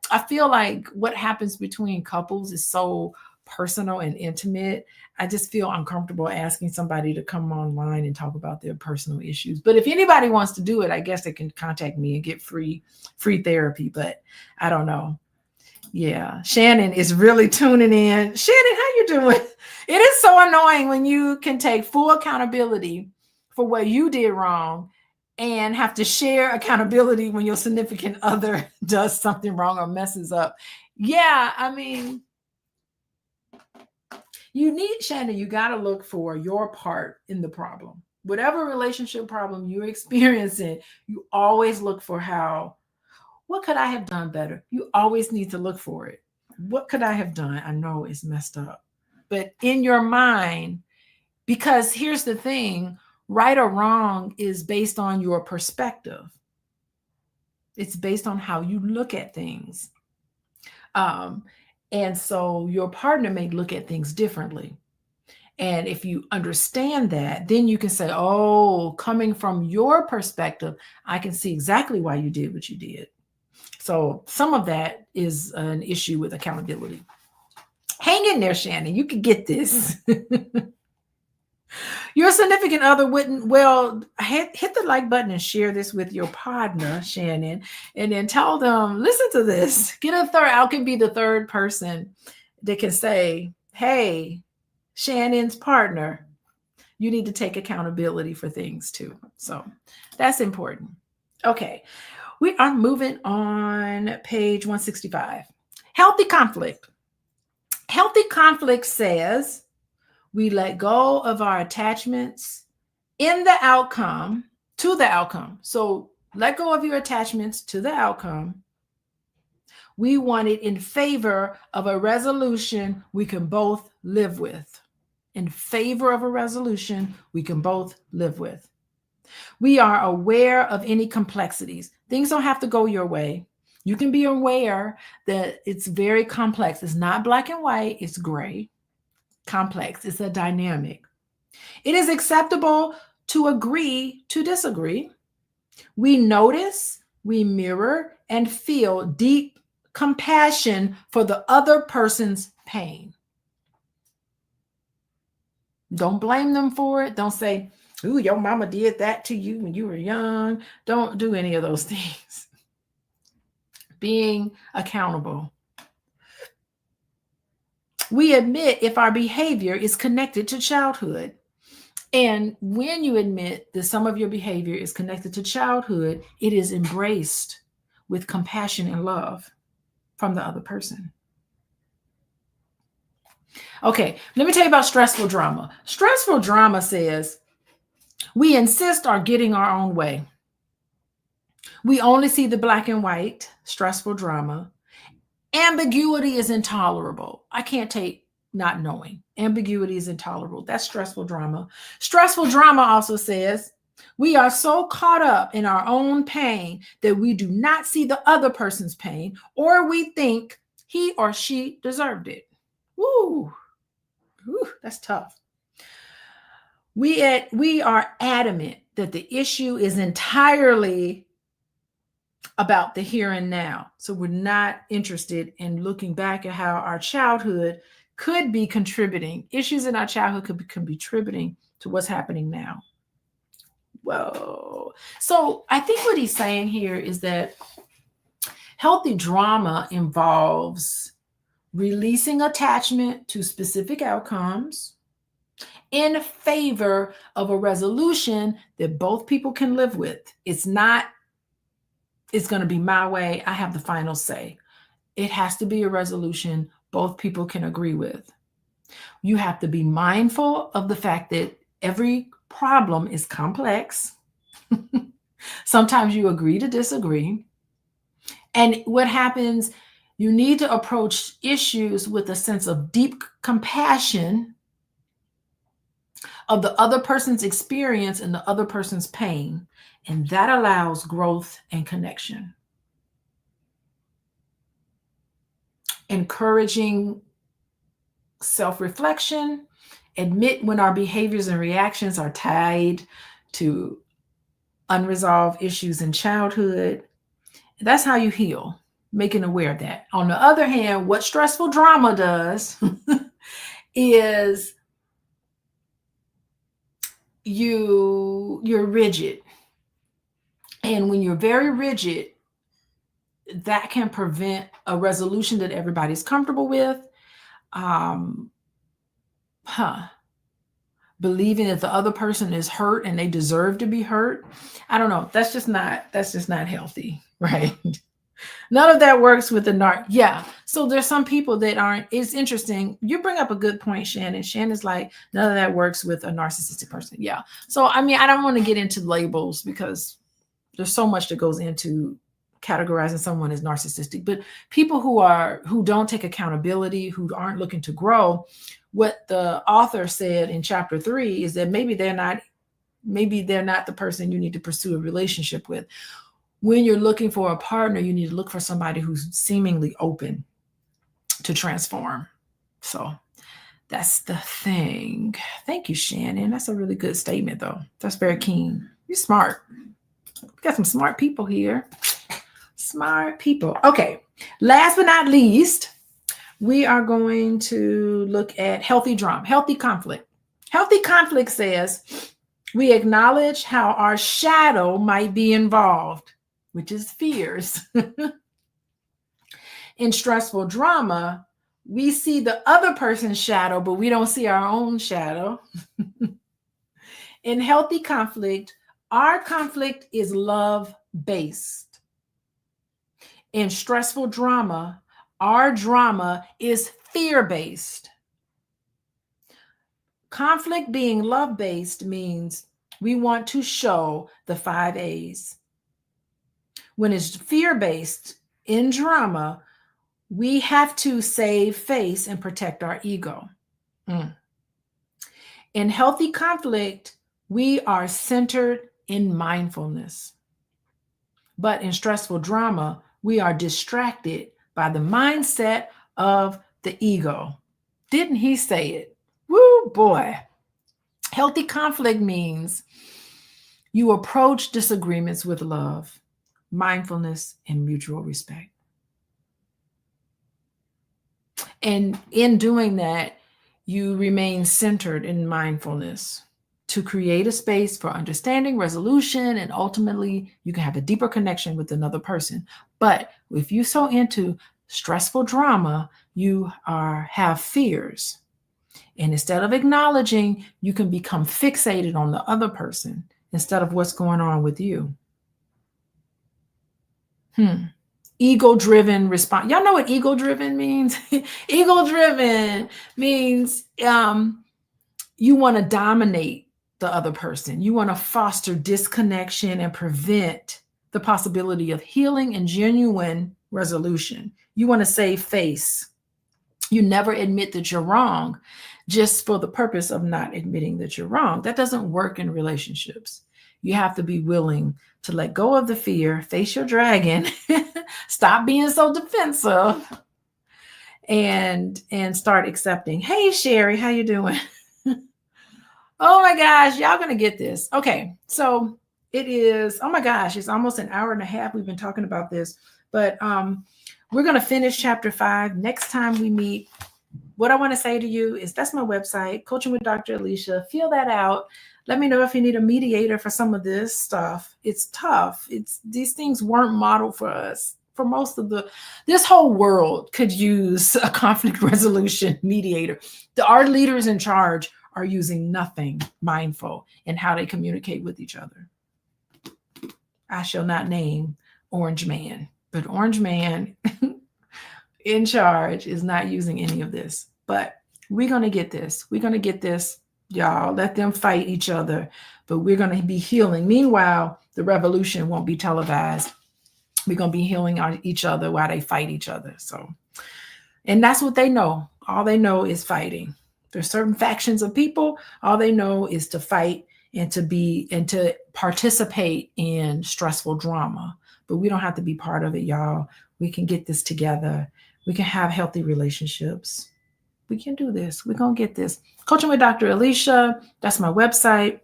Speaker 1: I feel like what happens between couples is so personal and intimate. I just feel uncomfortable asking somebody to come online and talk about their personal issues. But if anybody wants to do it, I guess they can contact me and get free therapy. But I don't know. Yeah, Shannon is really tuning in. Shannon, how you doing? It is so annoying when you can take full accountability for what you did wrong and have to share accountability when your significant other does something wrong or messes up. Yeah, I mean, Shannon, you got to look for your part in the problem. Whatever relationship problem you're experiencing, you always look for what could I have done better? You always need to look for it. What could I have done? I know it's messed up. But in your mind, because here's the thing, right or wrong is based on your perspective. It's based on how you look at things. And so your partner may look at things differently. And if you understand that, then you can say, coming from your perspective, I can see exactly why you did what you did. So some of that is an issue with accountability. Hang in there, Shannon. You can get this. Your significant other wouldn't, hit the like button and share this with your partner, Shannon, and then tell them, listen to this. I can be the third person that can say, hey, Shannon's partner, you need to take accountability for things too. So that's important. Okay, we are moving on. Page 165. Healthy conflict. Healthy conflict says, we let go of our attachments to the outcome. So let go of your attachments to the outcome. We want it in favor of a resolution we can both live with. In favor of a resolution we can both live with. We are aware of any complexities. Things don't have to go your way. You can be aware that it's very complex. It's not black and white, it's gray. Complex. It's a dynamic. It is acceptable to agree to disagree. We notice, we mirror, and feel deep compassion for the other person's pain. Don't blame them for it. Don't say, Ooh, your mama did that to you when you were young. Don't do any of those things. Being accountable. We admit if our behavior is connected to childhood. And when you admit that some of your behavior is connected to childhood, it is embraced with compassion and love from the other person. Okay, let me tell you about stressful drama. Stressful drama says we insist on getting our own way. We only see the black and white, stressful drama. Ambiguity is intolerable. I can't take not knowing. Ambiguity is intolerable. That's stressful drama. Stressful drama also says we are so caught up in our own pain that we do not see the other person's pain, or we think he or she deserved it. Woo, that's tough. We are adamant that the issue is entirely about the here and now. So we're not interested in looking back at how our childhood could be contributing. Issues in our childhood could be contributing to what's happening now. Whoa. So I think what he's saying here is that healthy drama involves releasing attachment to specific outcomes in favor of a resolution that both people can live with. It's not, it's going to be my way. I have the final say. It has to be a resolution both people can agree with. You have to be mindful of the fact that every problem is complex. Sometimes you agree to disagree. And what happens, you need to approach issues with a sense of deep compassion of the other person's experience and the other person's pain. And that allows growth and connection. Encouraging self-reflection, admit when our behaviors and reactions are tied to unresolved issues in childhood. That's how you heal, making aware of that. On the other hand, what stressful drama does is you're rigid. And when you're very rigid, that can prevent a resolution that everybody's comfortable with. Believing that the other person is hurt and they deserve to be hurt. I don't know. That's just not healthy, right? None of that works with the Yeah. So there's some people that aren't. It's interesting. You bring up a good point, Shannon. Shannon's like, none of that works with a narcissistic person. Yeah. So, I mean, I don't want to get into labels because there's so much that goes into categorizing someone as narcissistic, but people who don't take accountability, who aren't looking to grow, what the author said in chapter 3 is that maybe they're not the person you need to pursue a relationship with. When you're looking for a partner, you need to look for somebody who's seemingly open to transform. So that's the thing. Thank you, Shannon. That's a really good statement, though. That's very keen. You're smart. We got some smart people here. Smart people. Okay. Last but not least, we are going to look at healthy drama, healthy conflict. Healthy conflict says we acknowledge how our shadow might be involved, which is fears. In stressful drama, we see the other person's shadow, but we don't see our own shadow. In healthy conflict, our conflict is love-based. In stressful drama, our drama is fear-based. Conflict being love-based means we want to show the 5 A's. When it's fear-based in drama, we have to save face and protect our ego. In healthy conflict, we are centered in mindfulness. But in stressful drama, we are distracted by the mindset of the ego. Didn't he say it? Woo, boy. Healthy conflict means you approach disagreements with love, mindfulness, and mutual respect. And in doing that, you remain centered in mindfulness to create a space for understanding, resolution, and ultimately you can have a deeper connection with another person. But if you're so into stressful drama, you have fears. And instead of acknowledging, you can become fixated on the other person instead of what's going on with you. Ego-driven response. Y'all know what ego-driven means? Ego-driven means you want to dominate the other person. You want to foster disconnection and prevent the possibility of healing and genuine resolution. You want to save face. You never admit that you're wrong just for the purpose of not admitting that you're wrong. That doesn't work in relationships. You have to be willing to let go of the fear, face your dragon, stop being so defensive, and start accepting. Hey, Sherry, how you doing? Oh my gosh, y'all gonna get this. Okay, so it is, oh my gosh, it's almost an hour and a half. We've been talking about this, but we're gonna finish chapter 5 next time we meet. What I want to say to you is that's my website, Coaching with Dr. Alicia. Fill that out. Let me know if you need a mediator for some of this stuff. It's tough. These things weren't modeled for us. For most of this whole world could use a conflict resolution mediator. Our leaders in charge are using nothing mindful in how they communicate with each other. I shall not name Orange Man, but Orange Man in charge is not using any of this. But we're going to get this. We're going to get this, y'all. Let them fight each other, but we're going to be healing. Meanwhile, the revolution won't be televised. We're going to be healing on each other while they fight each other. So, and that's what they know. All they know is fighting. There's certain factions of people. All they know is to fight and to participate in stressful drama. But we don't have to be part of it, y'all. We can get this together. We can have healthy relationships. We can do this. We're going to get this. Coaching with Dr. Alicia. That's my website.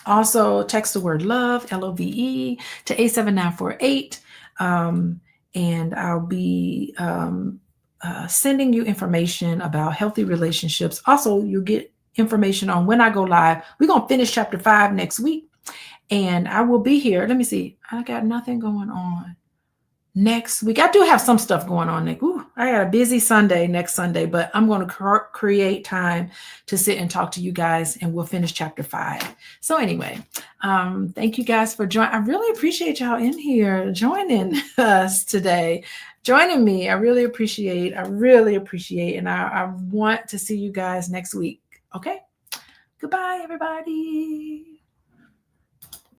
Speaker 1: Also, text the word love, LOVE, to 87948. And I'll be sending you information about healthy relationships. Also, you'll get information on when I go live. We're going to finish chapter 5 next week. And I will be here. Let me see. I got nothing going on next week. I do have some stuff going on next. I got a busy Sunday next Sunday, but I'm going to create time to sit and talk to you guys, and we'll finish chapter 5. So anyway, thank you guys for joining. I really appreciate y'all in here joining us today, joining me. I really appreciate, and I want to see you guys next week. Okay. Goodbye, everybody.